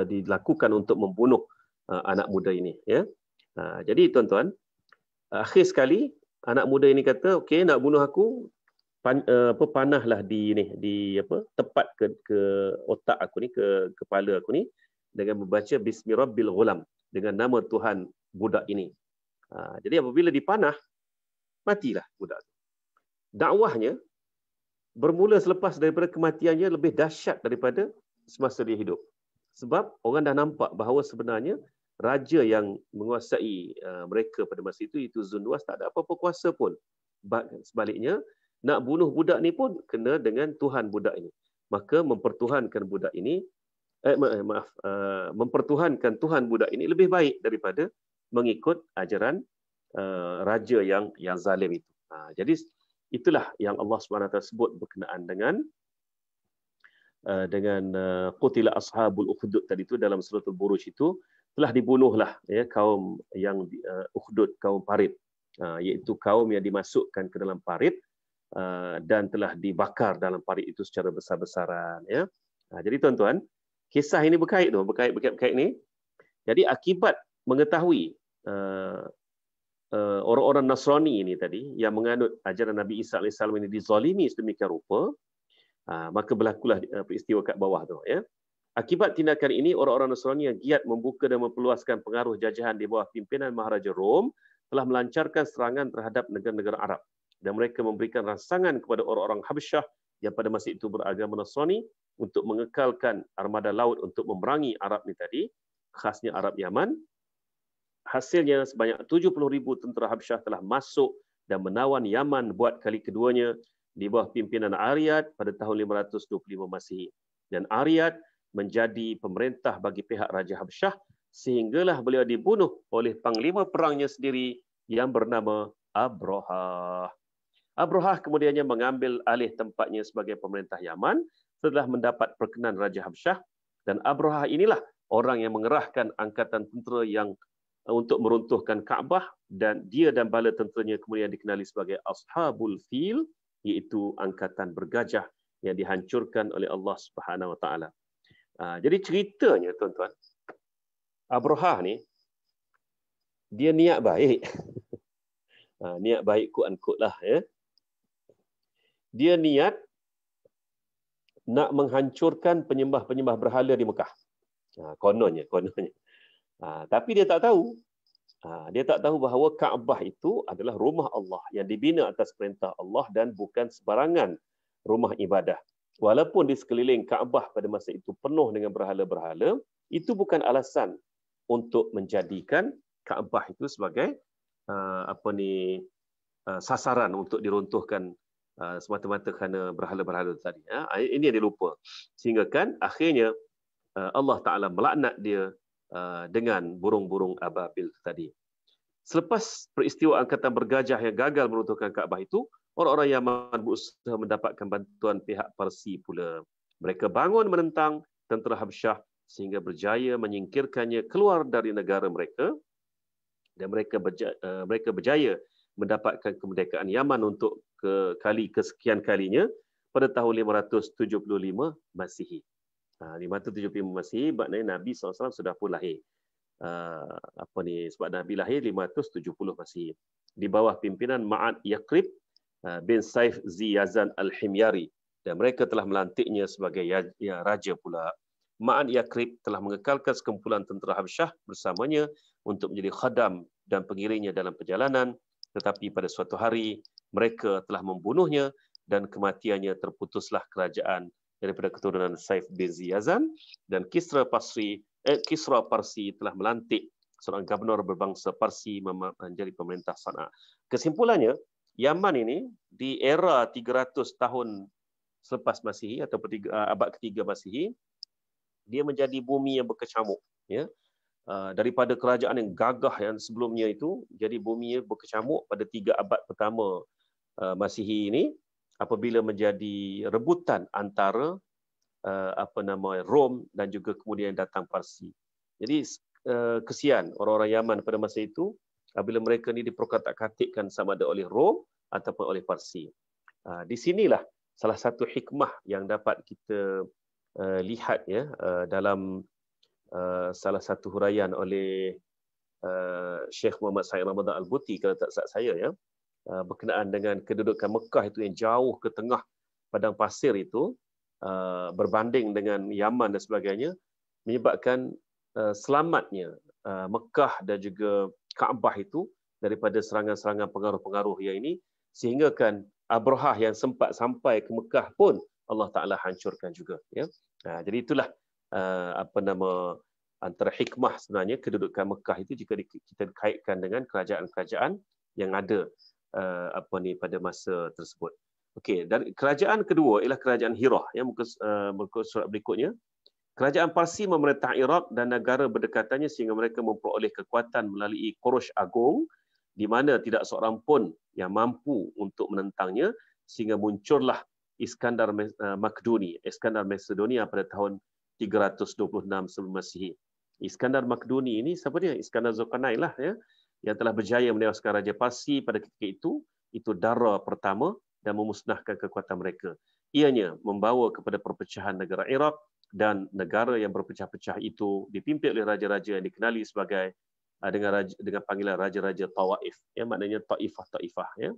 dilakukan untuk membunuh anak muda ini, ya. Jadi tuan-tuan, akhir sekali anak muda ini kata, okey, nak bunuh aku, panahlah tepat ke otak aku ni, ke kepala aku ni, dengan membaca Bismi Rabbil Ghulam, dengan nama Tuhan budak ini. Jadi apabila dipanah, matilah budak itu. Dakwahnya bermula selepas daripada kematiannya lebih dahsyat daripada semasa dia hidup. Sebab orang dah nampak bahawa sebenarnya raja yang menguasai mereka pada masa itu Zun Nuwas, tak ada apa-apa kuasa pun. Sebaliknya, nak bunuh budak ni pun kena dengan Tuhan budak ini. Maka mempertuhankan budak ini, mempertuhankan Tuhan budak ini lebih baik daripada mengikut ajaran raja yang zalim itu. Jadi itulah yang Allah SWT sebut berkenaan dengan qutila ashabul ukhdud tadi itu dalam suratul Buruj itu, telah dibunuhlah ya kaum yang ukhdud, kaum parit, iaitu kaum yang dimasukkan ke dalam parit dan telah dibakar dalam parit itu secara besar-besaran ya. Jadi tuan-tuan, kisah ini berkait ni. Jadi akibat mengetahui orang-orang Nasrani ini tadi yang menganut ajaran Nabi Isa AS ini dizalimi sedemikian rupa, maka berlakulah peristiwa kat bawah tu ya. Akibat tindakan ini, orang-orang Nasrani yang giat membuka dan memperluaskan pengaruh jajahan di bawah pimpinan Maharaja Rom telah melancarkan serangan terhadap negara-negara Arab, dan mereka memberikan rangsangan kepada orang-orang Habsyah yang pada masa itu beragama Nasrani untuk mengekalkan armada laut untuk memerangi Arab ni tadi, khasnya Arab Yaman. Hasilnya sebanyak 70,000 tentera Habsyah telah masuk dan menawan Yaman buat kali keduanya di bawah pimpinan Aryad pada tahun 525 Masihi. Dan Aryad menjadi pemerintah bagi pihak Raja Habsyah sehinggalah beliau dibunuh oleh panglima perangnya sendiri yang bernama Abrahah. Abrahah kemudiannya mengambil alih tempatnya sebagai pemerintah Yaman setelah mendapat perkenan Raja Habsyah, dan Abrahah inilah orang yang mengerahkan angkatan tentera yang untuk meruntuhkan Kaabah, dan dia dan bala tenteranya kemudian dikenali sebagai Ashabul Fil, iaitu angkatan bergajah yang dihancurkan oleh Allah Subhanahu Wa Taala. Jadi ceritanya tuan-tuan, Abrahah ni dia niat baik. Niat baik quote-unquote lah ya. Dia niat nak menghancurkan penyembah-penyembah berhala di Mekah. Kononnya. Tapi dia tak tahu. Dia tak tahu bahawa Kaabah itu adalah rumah Allah yang dibina atas perintah Allah dan bukan sebarangan rumah ibadah. Walaupun di sekeliling Kaabah pada masa itu penuh dengan berhala-berhala, itu bukan alasan untuk menjadikan Kaabah itu sebagai sasaran untuk diruntuhkan semata-mata kerana berhala-berhala tadi. Ini yang dia lupa. Sehingga kan akhirnya Allah Ta'ala melaknat dia dengan burung-burung ababil tadi. Selepas peristiwa angkatan bergajah yang gagal meruntuhkan Kaabah itu, orang-orang Yaman berusaha mendapatkan bantuan pihak Parsi pula. Mereka bangun menentang tentera Habsyah sehingga berjaya menyingkirkannya keluar dari negara mereka, dan mereka berjaya mendapatkan kemerdekaan Yaman untuk kesekian kalinya pada tahun 575 Masihi. 575 Masihi maknanya Nabi SAW sudah pun lahir. Sebab Nabi lahir 570 Masihi. Di bawah pimpinan Ma'ad Yaqrib bin Saif Zi Yazan Al-Himyari, dan mereka telah melantiknya sebagai raja pula. Ma'ad Yaqrib telah mengekalkan sekumpulan tentera Habsyah bersamanya untuk menjadi khadam dan pengiringnya dalam perjalanan, tetapi pada suatu hari mereka telah membunuhnya dan kematiannya terputuslah kerajaan daripada keturunan Saif bin Ziyazan, dan Kisra Parsi telah melantik seorang gubernur berbangsa Parsi menjadi pemerintah Sana'a. Kesimpulannya, Yaman ini di era 300 tahun selepas Masihi atau abad ketiga Masihi, dia menjadi bumi yang berkecamuk ya. Daripada kerajaan yang gagah yang sebelumnya itu, jadi bumi yang berkecamuk pada 3 abad pertama Masihi ini, apabila menjadi rebutan antara Rom dan juga kemudian datang Parsi. Jadi kesian orang-orang Yaman pada masa itu apabila mereka ni diperkatak-katikkan sama ada oleh Rom ataupun oleh Parsi. Di sinilah salah satu hikmah yang dapat kita lihat ya dalam salah satu huraian oleh Syekh Muhammad Said Ramadan Al-Buti, kalau tak salah saya ya, berkenaan dengan kedudukan Mekah itu yang jauh ke tengah padang pasir itu, berbanding dengan Yaman dan sebagainya, menyebabkan selamatnya Mekah dan juga Kaabah itu daripada serangan-serangan pengaruh-pengaruh yang ini, sehingga kan Abrahah yang sempat sampai ke Mekah pun Allah Ta'ala hancurkan juga ya. Jadi itulah antara hikmah sebenarnya kedudukan Mekah itu jika kita kaitkan dengan kerajaan-kerajaan yang ada pada masa tersebut. Okey, dan kerajaan kedua ialah kerajaan Hirah, yang muka surat berikutnya. Kerajaan Parsi memerintah Iraq dan negara berdekatannya sehingga mereka memperoleh kekuatan melalui Quraisy Agung, di mana tidak seorang pun yang mampu untuk menentangnya, sehingga muncullah Iskandar Makedoni, Iskandar Macedonia pada tahun 326 sebelum Masihi. Iskandar Makedoni ini siapa dia? Iskandar Zulkarnain lah, ya, yang telah berjaya menewaskan Raja Parsi pada ketika itu Dara pertama, dan memusnahkan kekuatan mereka. Ianya membawa kepada perpecahan negara Iraq, dan negara yang berpecah-pecah itu dipimpin oleh raja-raja yang dikenali sebagai dengan panggilan raja-raja Tawaif, ya, maknanya taifah-taifah, ya,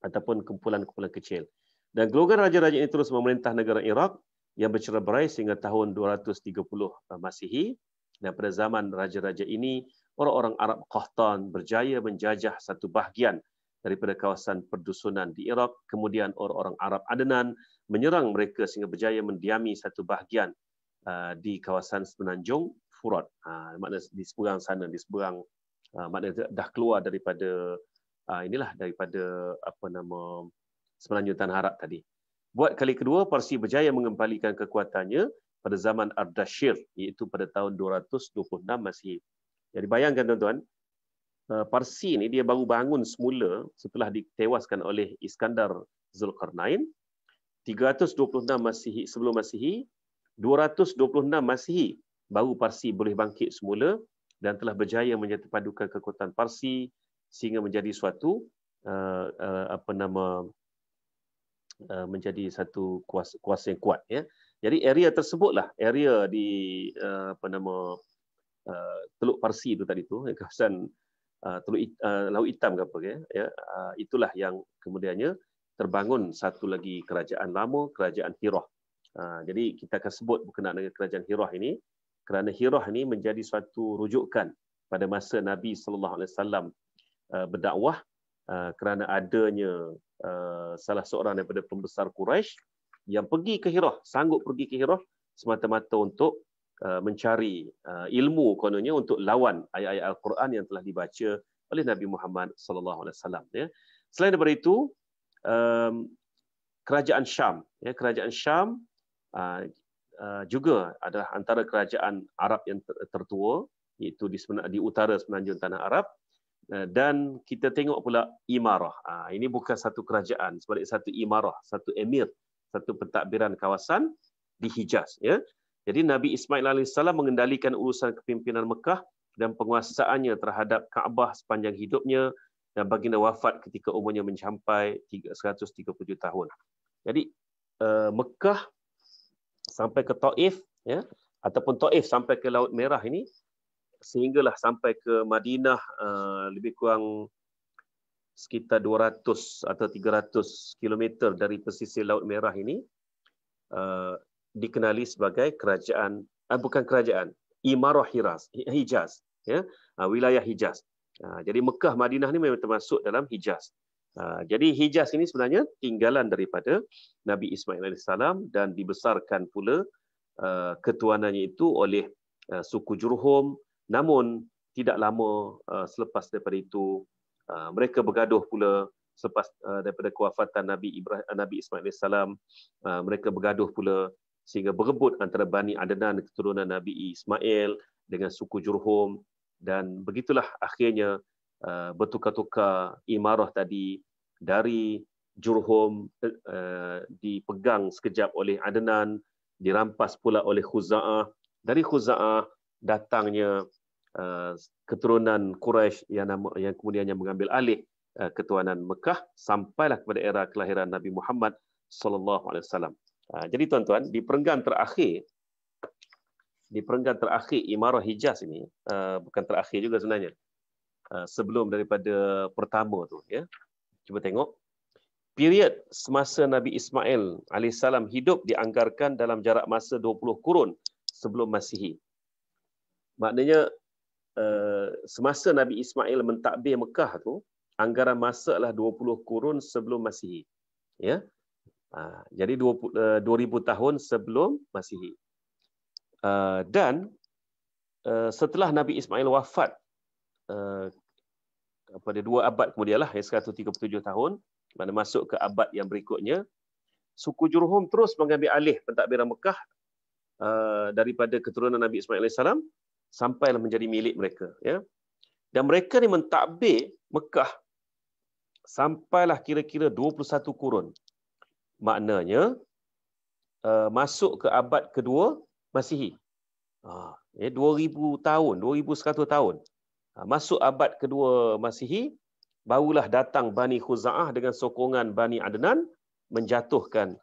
ataupun kumpulan-kumpulan kecil. Dan golongan raja-raja ini terus memerintah negara Iraq yang bercerai-berai sehingga tahun 230 Masihi. Dan pada zaman raja-raja ini, orang-orang Arab Qahtan berjaya menjajah satu bahagian daripada kawasan perdusunan di Iraq. Kemudian orang-orang Arab Adnan menyerang mereka sehingga berjaya mendiami satu bahagian di kawasan semenanjung Furat. Maknanya di seberang sana, di seberang, maknanya dah keluar daripada daripada semenanjung Tanah Arab tadi. Buat kali kedua, Parsi berjaya mengembalikan kekuatannya pada zaman Ardashir, iaitu pada tahun 226 Masihi. Jadi bayangkan tuan-tuan, Parsi ini dia baru bangun semula setelah ditewaskan oleh Iskandar Zulkarnain 326 Masihi sebelum Masihi, 226 Masihi baru Parsi boleh bangkit semula dan telah berjaya menyatupadukan kekuatan Parsi sehingga menjadi suatu menjadi satu kuasa yang kuat, ya. Jadi area tersebutlah area di Teluk Parsi itu tadi tu, kawasan Laut Hitam ke apa, ya, itulah yang kemudiannya terbangun satu lagi kerajaan lama, kerajaan Hirah. Jadi kita akan sebut berkenaan dengan kerajaan Hirah ini kerana Hirah ini menjadi suatu rujukan pada masa Nabi SAW berdakwah, kerana adanya salah seorang daripada pembesar Quraisy yang pergi ke Hirah, sanggup pergi ke Hirah semata-mata untuk mencari ilmu kononnya untuk lawan ayat-ayat Al-Quran yang telah dibaca oleh Nabi Muhammad SAW. Ya. Selain daripada itu, kerajaan Syam, ya, kerajaan Syam juga adalah antara kerajaan Arab yang tertua, iaitu di utara semenanjung Tanah Arab. Dan kita tengok pula imarah. Ini bukan satu kerajaan, sebaliknya satu imarah, satu emir, satu pentadbiran kawasan di Hijaz, ya. Jadi Nabi Ismail AS mengendalikan urusan kepimpinan Mekah dan penguasaannya terhadap Kaabah sepanjang hidupnya, dan baginda wafat ketika umurnya mencapai 137 tahun. Jadi Mekah sampai ke Taif, ya, ataupun Taif sampai ke Laut Merah ini, sehinggalah sampai ke Madinah, lebih kurang sekitar 200 atau 300 km dari pesisir Laut Merah ini, dikenali sebagai kerajaan, bukan kerajaan, Imarah Hijaz, ya, wilayah Hijaz. Jadi Mekah, Madinah ini memang termasuk dalam Hijaz. Jadi Hijaz ini sebenarnya tinggalan daripada Nabi Ismail AS dan dibesarkan pula ketuanannya itu oleh suku Jurhum. Namun tidak lama selepas daripada itu mereka bergaduh pula selepas daripada kewafatan Nabi Ismail AS. Mereka bergaduh pula sehingga berebut antara Bani Adnan, keturunan Nabi Ismail, dengan suku Jurhum, dan begitulah akhirnya bertukar-tukar imarah tadi dari Jurhum dipegang sekejap oleh Adnan, dirampas pula oleh Khuza'ah. Dari Khuza'ah datangnya keturunan Quraisy yang kemudiannya mengambil alih ketuanan Mekah sampailah kepada era kelahiran Nabi Muhammad SAW. Jadi tuan-tuan, di perenggan terakhir Imarah Hijaz ini, bukan terakhir juga sebenarnya, sebelum daripada pertama tu, ya. Cuba tengok. Period semasa Nabi Ismail AS hidup dianggarkan dalam jarak masa 20 kurun sebelum Masihi. Maknanya semasa Nabi Ismail mentadbir Mekah tu, anggaran masa adalah 20 kurun sebelum Masihi. Ya. Jadi 2000 tahun sebelum Masihi. Dan setelah Nabi Ismail wafat pada 2 abad kemudianlah, 137 tahun, Mana masuk ke abad yang berikutnya, suku Jurhum terus mengambil alih pentadbiran Mekah daripada keturunan Nabi Ismail AS sampailah menjadi milik mereka. Ya. Dan mereka ni mentadbir Mekah sampailah kira-kira 21 kurun. Maknanya masuk ke abad kedua Masihi. 2000 tahun, 2100 tahun. Masuk abad kedua Masihi, barulah datang Bani Khuza'ah dengan sokongan Bani Adnan menjatuhkan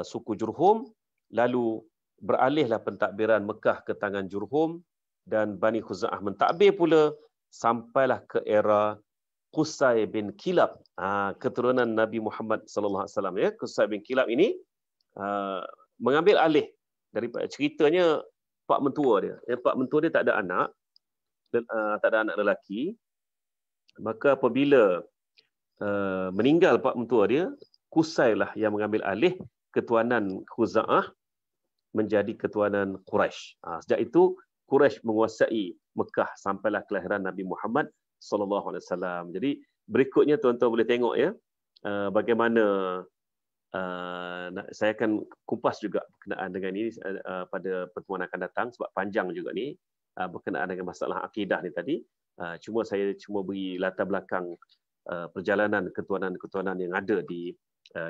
suku Jurhum, lalu beralihlah pentadbiran Mekah ke tangan Jurhum dan Bani Khuza'ah mentadbir pula sampailah ke era Qusay bin Kilab, keturunan Nabi Muhammad sallallahu alaihi wasallam, ya. Qusay bin Kilab ini mengambil alih daripada, ceritanya pak mentua dia. Pak mentua dia tak ada anak, tak ada anak lelaki. Maka apabila meninggal pak mentua dia, Qusay lah yang mengambil alih ketuanan Khuza'ah menjadi ketuanan Quraisy. Sejak itu Quraisy menguasai Mekah sampailah kelahiran Nabi Muhammad sallallahu alaihi wasallam. Jadi berikutnya tuan-tuan boleh tengok, ya, bagaimana saya akan kupas juga berkenaan dengan ini pada pertemuan akan datang, sebab panjang juga ni berkenaan dengan masalah akidah ni tadi. Saya beri latar belakang perjalanan ketuanan-ketuanan yang ada di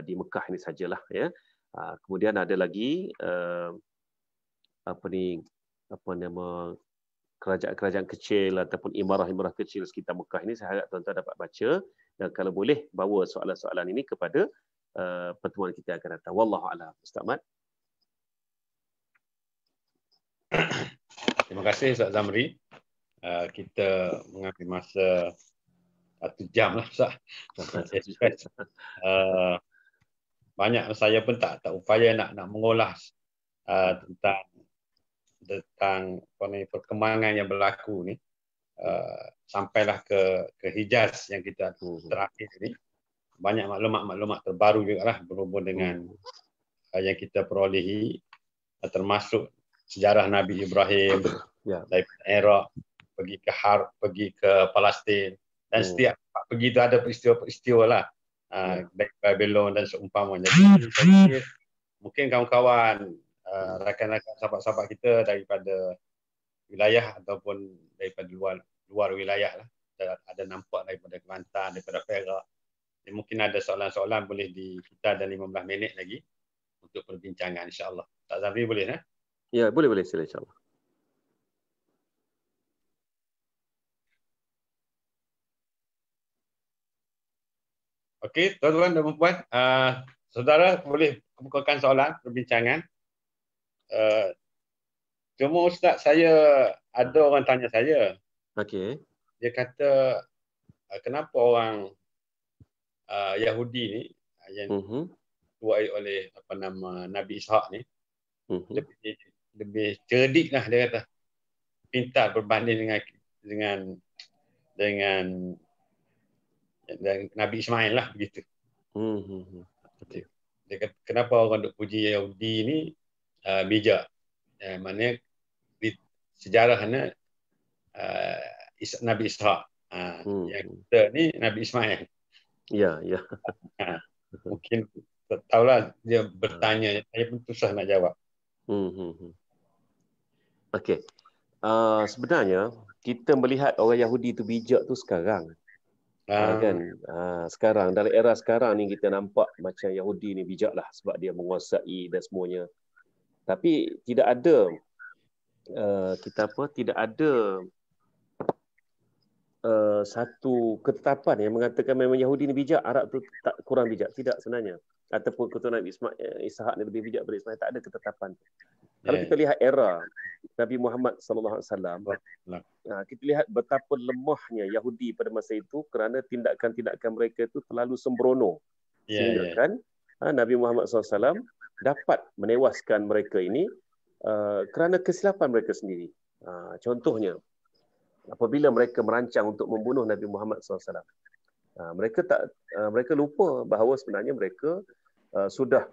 Mekah ini sajalah, ya. Kemudian ada lagi kerajaan-kerajaan kecil ataupun imarah-imarah kecil sekitar Mekah ini. Saya harap tuan-tuan dapat baca, dan kalau boleh bawa soalan-soalan ini kepada pertemuan kita akan datang. Wallahu a'lam. Ustaz Mat.
Terima kasih Ustaz Zamri. Kita mengambil masa 1 jam lah Ustaz. Banyak saya pun tak upaya nak mengolah tentang perkembangan yang berlaku ni, sampailah ke Hijaz yang kita terakhir ni. Banyak maklumat-maklumat terbaru juga lah berhubung dengan yang kita perolehi, termasuk sejarah Nabi Ibrahim dari Iraq pergi ke Palestin, dan setiap pergi tu ada peristiwa-peristiwa lah dari Babylon dan seumpamanya. Jadi mungkin kawan-kawan, rakan-rakan sahabat-sahabat kita daripada wilayah ataupun daripada luar wilayah lah, ada nampak daripada Kelantan, daripada Perak. Jadi mungkin ada soalan-soalan boleh kita ada 15 minit lagi untuk perbincangan, insya-Allah. Tak Zafri boleh, ya?
Ya, boleh sila, insya-Allah.
Okey, tuan-tuan dan puan, saudara boleh kemukakan soalan perbincangan. Cuma Ustaz, ada orang tanya saya.
Okey. Dia
kata kenapa orang Yahudi ni yang dituai oleh Nabi Ishaq ni lebih cerdik lah, dia kata, pintar berbanding dengan Nabi Ismail lah, begitu. Dia kata, kenapa orang duk puji Yahudi ni bijak? Maknanya di sejarahnya Nabi Ishaq, yang kita ni Nabi Ismail.
Ya.
Mungkin tak tahulah, dia bertanya, saya pun susah nak jawab.
Okey. Sebenarnya kita melihat orang Yahudi tu bijak tu sekarang. Kan? Sekarang, dalam era sekarang ni kita nampak macam Yahudi ni bijak lah sebab dia menguasai dan semuanya. Tapi tidak ada satu ketetapan yang mengatakan memang Yahudi ni bijak, Arab tu tak kurang bijak. Tidak sebenarnya. Ataupun keturunan Ishaq ni lebih bijak daripada Ismail. Tak ada ketetapan. Kalau kita lihat era Nabi Muhammad sallallahu alaihi wasallam, kita lihat betapa lemahnya Yahudi pada masa itu kerana tindakan-tindakan mereka itu terlalu sembrono. Sehingga kan Nabi Muhammad SAW dapat menewaskan mereka ini kerana kesilapan mereka sendiri. Contohnya, apabila mereka merancang untuk membunuh Nabi Muhammad SAW, mereka lupa bahawa sebenarnya mereka sudah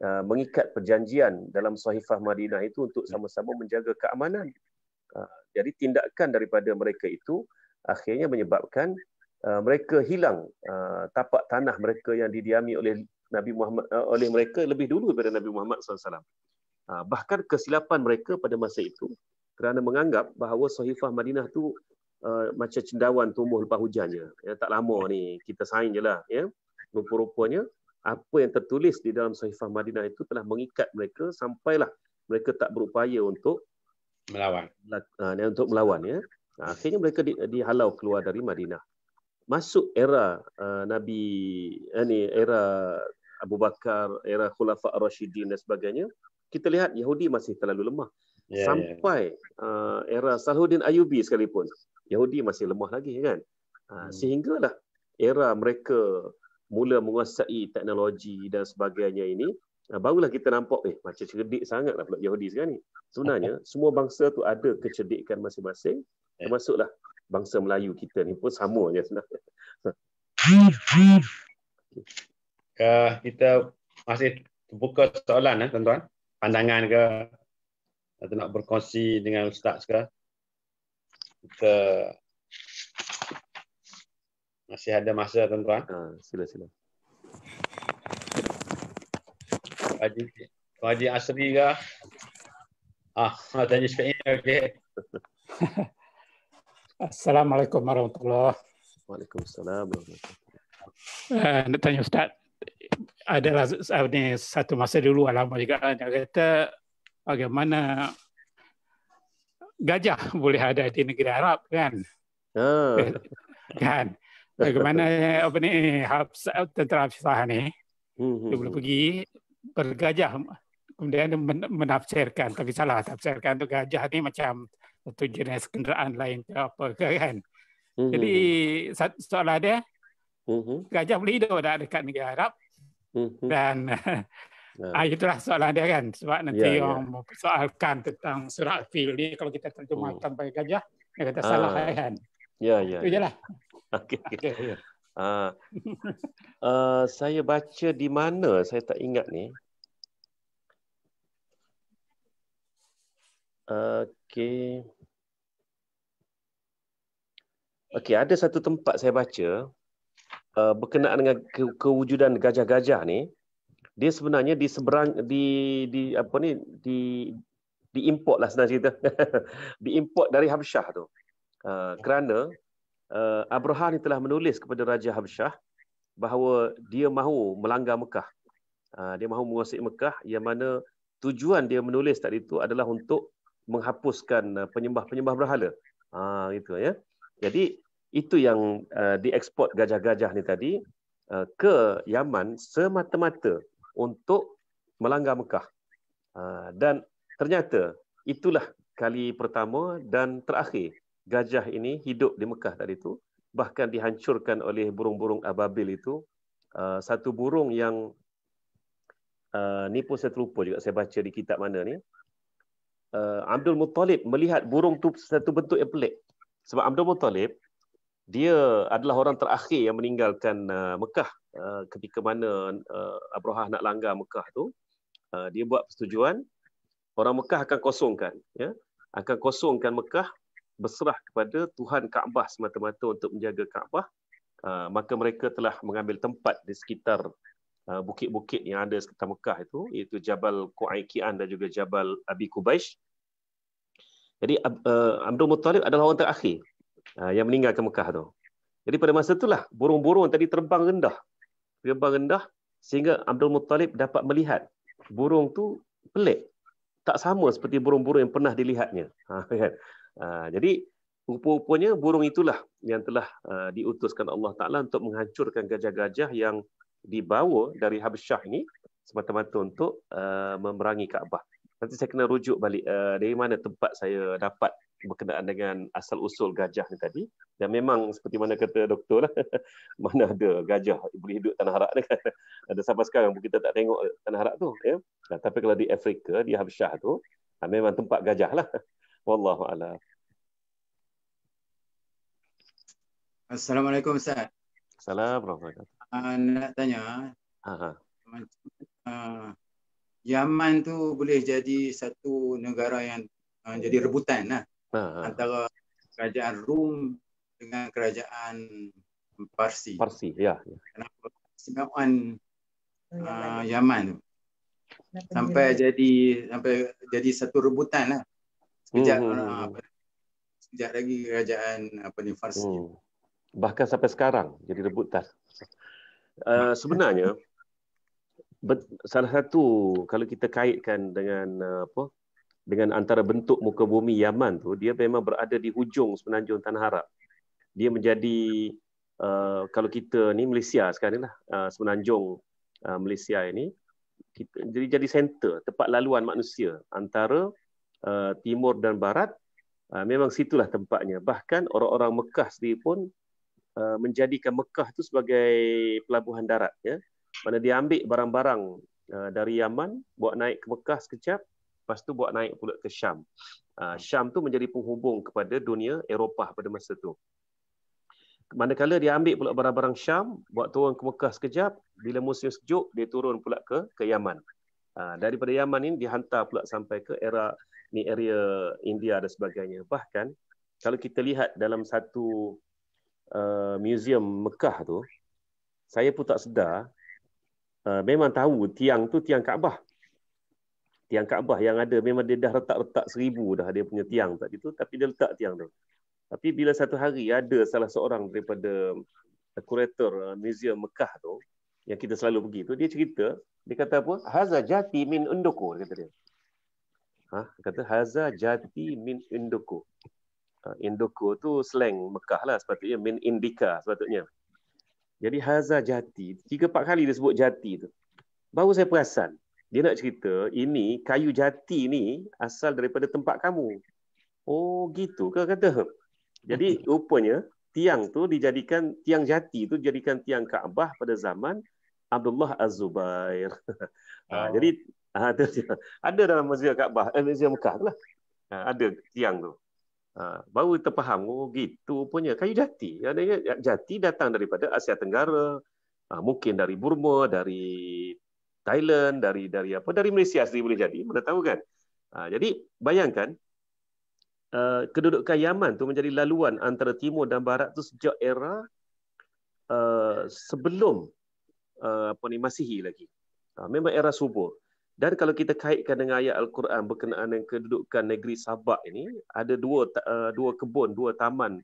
mengikat perjanjian dalam Sahifah Madinah itu untuk sama-sama menjaga keamanan. Jadi tindakan daripada mereka itu akhirnya menyebabkan mereka hilang tapak tanah mereka yang didiami oleh Nabi Muhammad, oleh mereka lebih dulu daripada Nabi Muhammad SAW. Bahkan kesilapan mereka pada masa itu kerana menganggap bahawa Sahifah Madinah tu macam cendawan tumbuh lepas hujannya. Ya, tak lama ni kita sign je lah. Ya. Rupa-rupanya apa yang tertulis di dalam Sahifah Madinah itu telah mengikat mereka sampailah mereka tak berupaya untuk
melawan.
Untuk melawan. Ya. Akhirnya mereka dihalau keluar dari Madinah. Masuk era era Abu Bakar, era Khulafa Ar-Rasyidin dan sebagainya, kita lihat Yahudi masih terlalu lemah. Sampai era Salahuddin Ayyubi sekalipun, Yahudi masih lemah lagi kan. Sehinggalah era mereka mula menguasai teknologi dan sebagainya ini, barulah kita nampak macam cerdik sangatlah pula Yahudi sekarang ni. Sebenarnya semua bangsa tu ada kecerdikan masing-masing, termasuklah bangsa Melayu kita ni pun sama je sebenarnya.
Kita masih buka soalan tuan-tuan. Pandangan ke atau nak berkongsi dengan Ustaz ke? Kita masih ada masa tuan-tuan.
Sila-sila.
Haji Asri ke? Tanya sekali. Okey.
Assalamualaikum warahmatullahi wabarakatuh.
Waalaikumsalam warahmatullahi
wabarakatuh. Nak tanya Ustaz, adalah satu masa dulu lama juga dia kata bagaimana gajah boleh ada di negeri Arab kan? Kan? Bagaimana tentera Hafsah ni dia boleh pergi bergajah, kemudian menafsirkan, tapi salah tafsirkan tu gajah ni macam satu jenis kenderaan lain ke apa ke kan. Jadi soalan dia, gajah boleh hidup dekat negara Arab dan itulah soalan dia kan. Sebab nanti orang mempersoalkan tentang surah Al-Fil ni kalau kita terjemahkan pakai gajah, dia kata salah kan. Itu je lah.
Okay. Saya baca di mana, saya tak ingat ni. Okey, ada satu tempat saya baca berkenaan dengan kewujudan gajah-gajah ni. Dia sebenarnya di seberang diimport lah senang cerita. Diimport dari Habsyah tu. Kerana Abraha ni telah menulis kepada Raja Habsyah bahawa dia mahu melanggar Mekah. Dia mahu menguasai Mekah, yang mana tujuan dia menulis tadi itu adalah untuk menghapuskan penyembah-penyembah berhala. Gitu ya. Jadi itu yang dieksport gajah-gajah ni tadi ke Yaman semata-mata untuk melanggar Mekah. Dan ternyata itulah kali pertama dan terakhir gajah ini hidup di Mekah tadi itu. Bahkan dihancurkan oleh burung-burung ababil itu. Satu burung yang ni pun saya terlupa juga, saya baca di kitab mana ni. Abdul Muttalib melihat burung tu satu bentuk yang pelik. Sebab Abdul Muttalib dia adalah orang terakhir yang meninggalkan Mekah ketika mana Abraha nak langgar Mekah tu. Dia buat persetujuan orang Mekah akan kosongkan, ya, akan kosongkan Mekah, berserah kepada Tuhan Kaabah semata-mata untuk menjaga Kaabah. Maka mereka telah mengambil tempat di sekitar bukit-bukit yang ada sekitar Mekah itu, iaitu Jabal Qu'aiqian dan juga Jabal Abi Qubaish. Jadi Abdul Muttalib adalah orang terakhir yang meninggalkan Mekah tu. Jadi pada masa itulah burung-burung tadi terbang rendah sehingga Abdul Muttalib dapat melihat burung tu pelik, tak sama seperti burung-burung yang pernah dilihatnya. Jadi rupa-rupanya burung itulah yang telah diutuskan Allah Ta'ala untuk menghancurkan gajah-gajah yang dibawa dari Habsyah ini semata-mata untuk memerangi Kaabah. Nanti saya kena rujuk balik dari mana tempat saya dapat berkenaan dengan asal-usul gajah ni tadi. Dan memang seperti mana kata doktor lah, mana ada gajah boleh hidup tanah Arak ni kan. Ada sampai sekarang pun kita tak tengok tanah Arak tu. Ya? Tapi kalau di Afrika, di Habsyah tu, memang tempat gajah lah. Wallahu a'lam.
Assalamualaikum Ustaz.
Assalamualaikum.
Nak tanya, Yaman tu boleh jadi satu negara yang jadi rebutan lah antara kerajaan Rom dengan kerajaan Parsi.
Parsi, ya.
Kenapa istimewaan Yaman tu? Sampai jadi satu rebutan lah. Sekejap lagi kerajaan Farsi.
Bahkan sampai sekarang jadi rebutan. Sebenarnya salah satu kalau kita kaitkan dengan dengan antara bentuk muka bumi Yaman tu, dia memang berada di hujung semenanjung Tanah Arab. Dia menjadi kalau kita ni Malaysia sekarang lah, semenanjung Malaysia ini jadi center, tempat laluan manusia antara timur dan barat. Memang situlah tempatnya. Bahkan orang-orang Mekah sendiri pun menjadikan Mekah tu sebagai pelabuhan darat, ya. Mana dia ambil barang-barang dari Yaman, bawa naik ke Mekah sekejap, lepas tu bawa naik pula ke Syam. Syam tu menjadi penghubung kepada dunia Eropah pada masa tu. Manakala dia ambil pula barang-barang Syam, bawa turun ke Mekah sekejap, bila musim sejuk dia turun pula ke Yaman. Daripada Yaman ini dihantar pula sampai ke area India dan sebagainya. Bahkan kalau kita lihat dalam satu museum Mekah tu, saya pun tak sedar, memang tahu tiang tu tiang Kaabah. Tiang Kaabah yang ada memang dia dah retak 1000 dah dia punya tiang tadi tu, tapi dia letak tiang tu. Tapi bila satu hari ada salah seorang daripada kurator museum Mekah tu yang kita selalu pergi tu, dia cerita, dia kata apa? Haza jati min Indoko, kata dia. Dia kata haza jati min Indoko. Indoko tu slang Mekah lah, sepatutnya min Indika sepatutnya. Jadi haza jati, 3-4 kali dia sebut jati tu. Baru saya perasan, dia nak cerita ini kayu jati ni asal daripada tempat kamu. Oh gitu ke, kata. Jadi rupanya tiang tu dijadikan, tiang jati tu dijadikan tiang Kaabah pada zaman Abdullah Az-Zubair. Jadi ada dalam muzium Kaabah, muzium Mekah tu lah. Ada tiang tu. Baru terfaham, oh gitu punya kayu jati. Adanya jati datang daripada Asia Tenggara, mungkin dari Burma, dari Thailand, dari Malaysia sendiri boleh jadi, mana tahu kan. Jadi bayangkan kedudukan Yaman tu menjadi laluan antara timur dan barat tu sejak era sebelum Masihi lagi. Memang era subur. Dan kalau kita kaitkan dengan ayat Al-Quran berkenaan dengan kedudukan negeri Sabak ini, ada dua kebun, 2 taman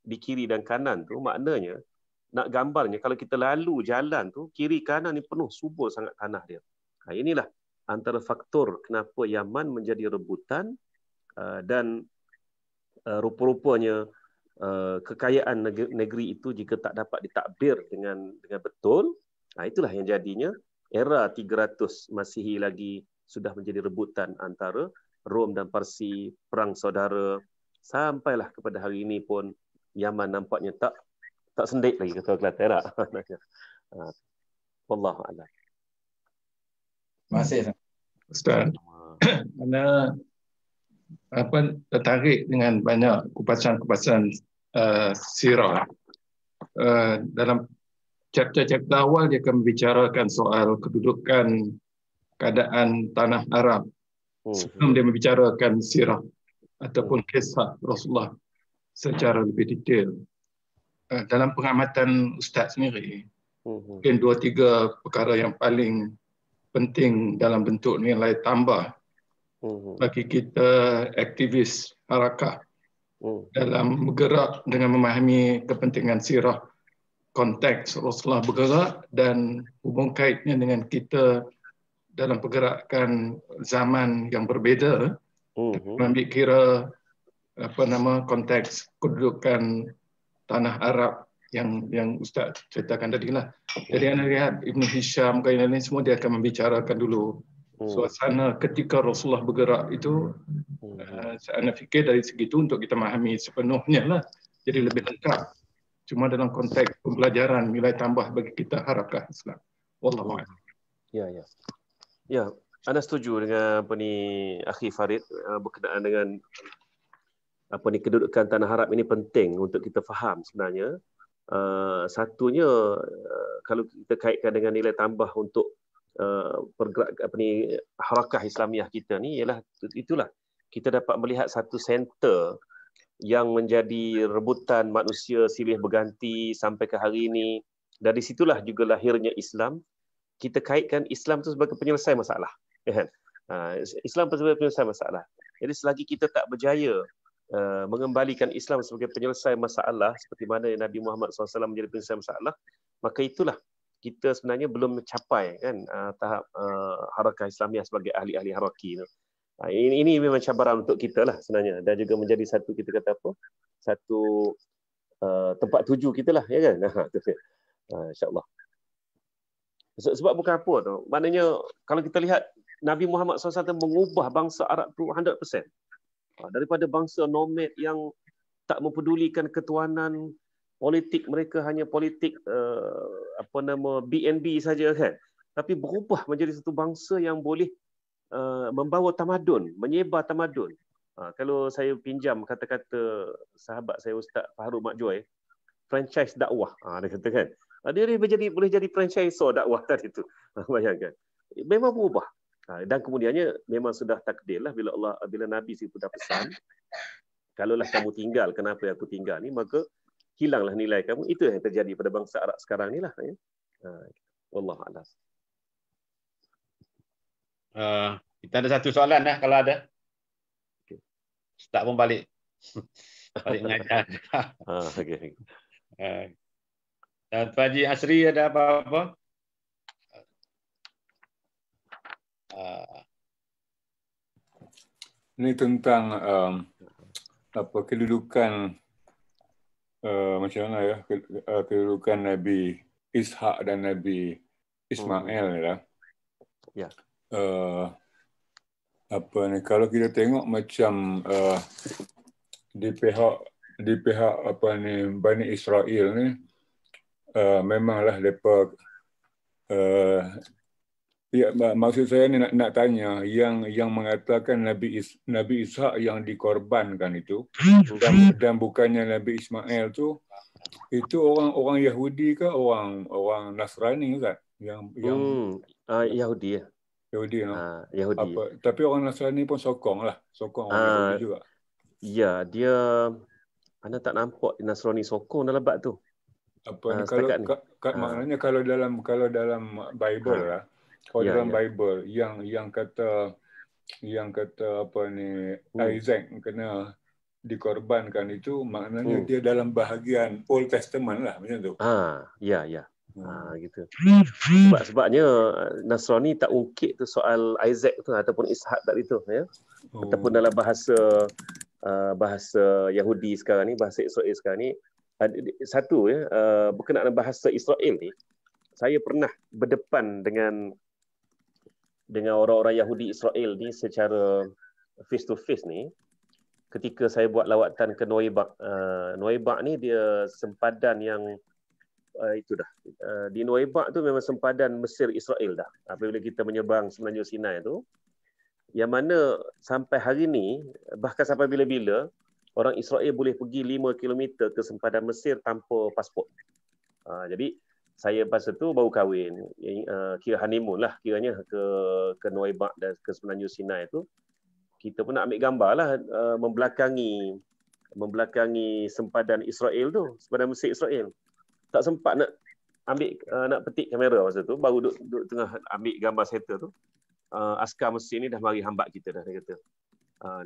di kiri dan kanan tu, maknanya nak gambarnya kalau kita lalu jalan tu, kiri kanan ni penuh subur sangat tanah dia. Inilah antara faktor kenapa Yaman menjadi rebutan, dan rupa-rupanya kekayaan negeri itu jika tak dapat ditakbir dengan betul, itulah yang jadinya era 300 Masihi lagi sudah menjadi rebutan antara Rom dan Parsi, perang saudara, sampailah kepada hari ini pun Yaman nampaknya tak sendik lagi, kata Kelantan tak. Wallahu a'lam.
Terima kasih
Ustaz. Mana tertarik dengan banyak kupasan-kupasan sirah. Dalam chapter-chapter awal dia akan membicarakan soal kedudukan keadaan tanah Arab sebelum dia membicarakan sirah ataupun kisah Rasulullah secara lebih detail. Dalam pengamatan Ustaz sendiri, mungkin 2-3 perkara yang paling penting dalam bentuk nilai tambah bagi kita aktivis harakah dalam bergerak dengan memahami kepentingan sirah, konteks Rasulullah bergerak dan hubung kaitnya dengan kita dalam pergerakan zaman yang berbeza, mengambil kira konteks kedudukan tanah Arab yang Ustaz ceritakan tadi lah. Jadi anda lihat Ibn Hisham, kain lain semua dia akan membicarakan dulu suasana ketika Rasulullah bergerak itu. Saya fikir dari segi itu untuk kita memahami sepenuhnya lah, jadi lebih lengkap. Cuma dalam konteks pembelajaran nilai tambah bagi kita harakah Islam. Wallahu a'lam.
Ya, anda setuju dengan Akhi Farid berkenaan dengan kedudukan tanah Arab ini penting untuk kita faham sebenarnya. Satunya kalau kita kaitkan dengan nilai tambah untuk harakah Islamiah kita ni, ialah itulah kita dapat melihat satu center yang menjadi rebutan manusia silih berganti sampai ke hari ini. Dari situlah juga lahirnya Islam. Kita kaitkan Islam itu sebagai penyelesai masalah. Islam sebagai penyelesai masalah. Jadi selagi kita tak berjaya mengembalikan Islam sebagai penyelesai masalah, seperti mana Nabi Muhammad SAW menjadi penyelesai masalah, maka itulah kita sebenarnya belum mencapai kan tahap harakah Islamiah sebagai ahli-ahli haraki. Ini memang cabaran untuk kita lah sebenarnya, dan juga menjadi satu, kita kata apa, satu tempat tuju kita lah, ya kan? InsyaAllah. Sebab bukan apa tu, maknanya kalau kita lihat Nabi Muhammad SAW mengubah bangsa Arab tu 100%. Daripada bangsa nomad yang tak mempedulikan ketuanan, politik mereka hanya politik BNB saja kan, tapi berubah menjadi satu bangsa yang boleh membawa tamadun, menyebar tamadun. Kalau saya pinjam kata-kata sahabat saya Ustaz Fahrul Makjoy, franchise dakwah, dia kata kan, dia boleh jadi franchisor dakwah tadi tu. Bayangkan, memang berubah. Dan kemudiannya memang sudah takdir lah bila Nabi situ dah pesan, kalaulah kamu tinggal, kenapa aku tinggal ni, maka hilanglah nilai kamu. Itu yang terjadi pada bangsa Arab sekarang ni lah. Wallahu a'lam.
Kita ada satu soalan dah kalau ada. Ustaz pun balik. Balik mengajar.
Okay.
Tuan Haji Asri ada apa-apa?
Ini tentang kedudukan macam mana ya, kedudukan Nabi Ishak dan Nabi Ismail ya.
Ya.
Kalau kita tengok macam di pihak Bani Israel ni, memanglah depa maksud saya ni nak tanya yang mengatakan Nabi Ishak yang dikorbankan itu dan bukannya Nabi Ismail tu, itu orang Yahudi ke orang Nasrani kan?
Yahudi ya.
Yahudi, no?
Yahudi.
Tapi orang Nasrani pun sokong orang Yahudi juga.
Ya, dia anda tak nampak Nasrani sokong dalam bab tu.
Maknanya kalau dalam Bible lah, dalam Bible yang kata Isaac kena dikorbankan itu, maknanya dia dalam bahagian Old Testament lah, macam tu.
Ya. Gitu. Sebabnya Nasrani tak ungkit tu soal Isaac tu ataupun Ishak tadi tu ya. Ataupun dalam bahasa Yahudi sekarang ni, bahasa Israel sekarang ni, satu ya, berkenaan bahasa Israel ni, saya pernah berdepan dengan orang-orang Yahudi Israel ni secara face to face ni ketika saya buat lawatan ke Nuaibak. Nuaibak ni dia sempadan yang di Nuaibak tu memang sempadan Mesir Israel dah. Apabila kita menyeberang Semenanjung Sinai tu, yang mana sampai hari ni, bahkan sampai bila-bila, orang Israel boleh pergi 5 km ke sempadan Mesir tanpa pasport. Jadi saya masa tu baru kahwin, kira honeymoon lah kiranya ke Nuaibak dan ke Semenanjung Sinai tu. Kita pun nak ambil gambar lah, membelakangi sempadan Israel tu, sempadan Mesir Israel. Tak sempat nak petik kamera masa tu, baru duduk tengah ambil gambar settle tu. Askar Mesir ni dah mari hambat kita dah, dia kata.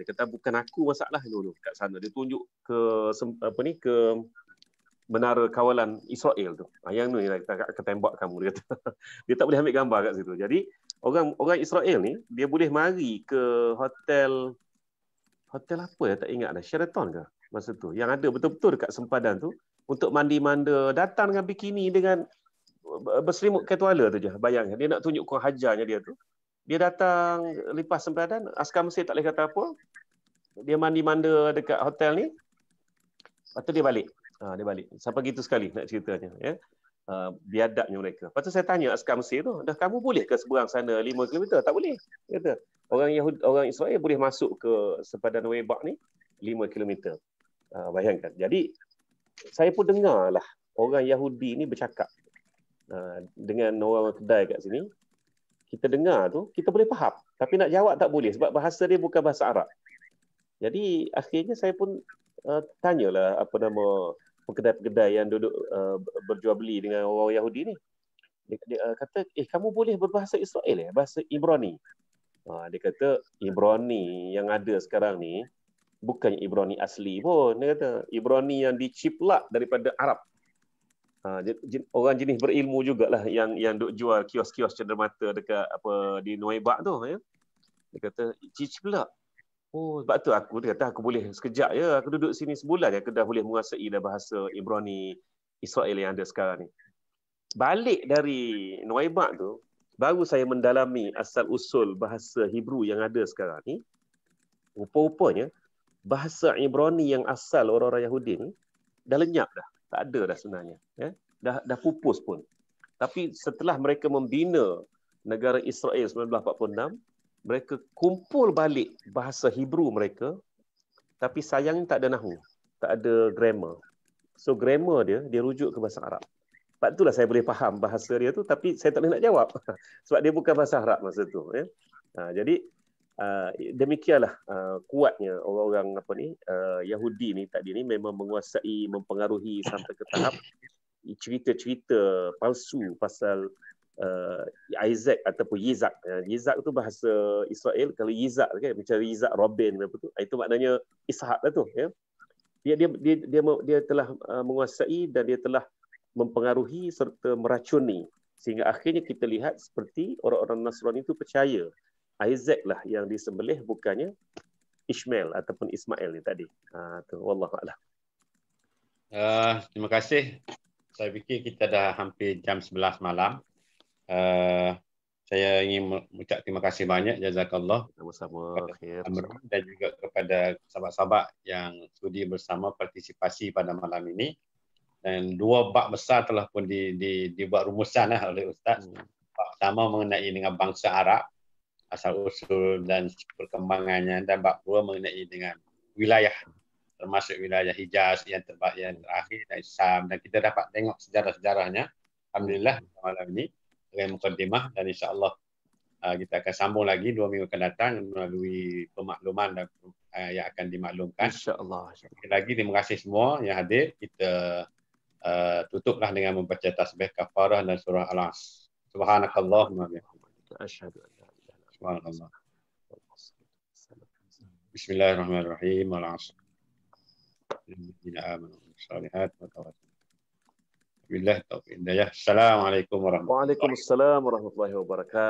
Dia kata bukan aku masalah dulu kat sana. Dia tunjuk ke menara kawalan Israel tu. Yang ni kita akan tembak kamu, dia kata. Dia tak boleh ambil gambar kat situ. Jadi orang Israel ni dia boleh mari ke hotel apa ya, tak ingat dah, Sheraton ke masa tu, yang ada betul-betul dekat sempadan tu, untuk mandi-manda, datang dengan bikini, dengan berselimut ketuala tu je. Bayangkan, dia nak tunjuk kurang hajarnya dia tu. Dia datang lipas sempadan, askar Mesir tak boleh kata apa. Dia mandi-manda dekat hotel ni. Lepas tu dia balik. Dia balik. Sampai gitu sekali nak ceritanya. Ya. Biadabnya mereka. Lepas tu saya tanya askar Mesir tu, dah kamu boleh ke seberang sana 5 km? Tak boleh. Dia kata, orang Israel boleh masuk ke sempadan Nuaibak ni 5 km. Bayangkan. Jadi, saya pun dengarlah orang Yahudi ni bercakap dengan orang kedai kat sini. Kita dengar tu, kita boleh faham. Tapi nak jawab tak boleh sebab bahasa dia bukan bahasa Arab. Jadi akhirnya saya pun tanyalah apa nama pekedai-pekedai yang duduk berjual beli dengan orang Yahudi ni. Dia kata, kamu boleh berbahasa Israel bahasa Ibrani. Dia kata, Ibrani yang ada sekarang ni bukan Ibrani asli pun. Dia kata, Ibrani yang diciplak daripada Arab. Orang jenis berilmu jugalah yang duk jual kios-kios cenderamata dekat di Nuaibah tu. Ya. Dia kata, ciciplak. Sebab tu dia kata, aku boleh sekejap je. Aku duduk sini sebulan, aku dah boleh menguasai dah bahasa Ibrani Israel yang ada sekarang ni. Balik dari Nuaibah tu, baru saya mendalami asal-usul bahasa Hebrew yang ada sekarang ni. Rupa-rupanya, bahasa Ibrani yang asal orang-orang Yahudi ni, dah lenyap dah. Tak ada dah sebenarnya. Ya? Dah pupus pun. Tapi setelah mereka membina negara Israel 1946, mereka kumpul balik bahasa Hebrew mereka, tapi sayangnya tak ada nahu. Tak ada grammar. So grammar dia rujuk ke bahasa Arab. Sebab itulah saya boleh faham bahasa dia tu, tapi saya tak boleh nak jawab. Sebab dia bukan bahasa Arab masa tu. Ya? Jadi demikianlah kuatnya orang-orang Yahudi ni tadi ni memang menguasai, mempengaruhi sampai ke tahap cerita-cerita palsu pasal Isaac ataupun Yitzhak. Yitzhak tu bahasa Israel, kalau Yitzhak kan macam Yitzhak Robin apa tu. Itu maknanya Ishak lah tu, ya. Dia telah menguasai dan dia telah mempengaruhi serta meracuni sehingga akhirnya kita lihat seperti orang-orang Nasrani itu percaya Isaac lah yang disembelih, bukannya Ishmael ataupun Ismail ni tadi. Tu wallahu a'lam.
Terima kasih. Saya fikir kita dah hampir jam 11 malam. Saya ingin mengucap terima kasih banyak, jazakallah.
Sama-sama.
Dan juga kepada sahabat-sahabat yang sudi bersama partisipasi pada malam ini. Dan dua bab besar telah pun dibuat rumusan oleh Ustaz. Bab pertama mengenai dengan bangsa Arab, asal-usul dan perkembangannya, dan bab dua mengenai dengan wilayah, termasuk wilayah Hijaz yang terakhir dan Islam. Dan kita dapat tengok sejarah-sejarahnya. Alhamdulillah malam ini dengan mukadimah, dan insya-Allah kita akan sambung lagi 2 minggu akan datang melalui pemakluman dan yang akan dimaklumkan.
Insya-Allah.
Sekali lagi terima kasih semua yang hadir. Kita tutuplah dengan membaca tasbih kafarah dan surah Al-As. Subhanakallahumma wa bihamdika asyhadu an la ilaha illa anta. Bismillahirrahmanirrahim. Wal-'ashr. Innal amanu was-solihat wa tawassaw. Billahi taufiq. Assalamualaikum warahmatullahi wabarakatuh.
Waalaikumsalam warahmatullahi wabarakatuh.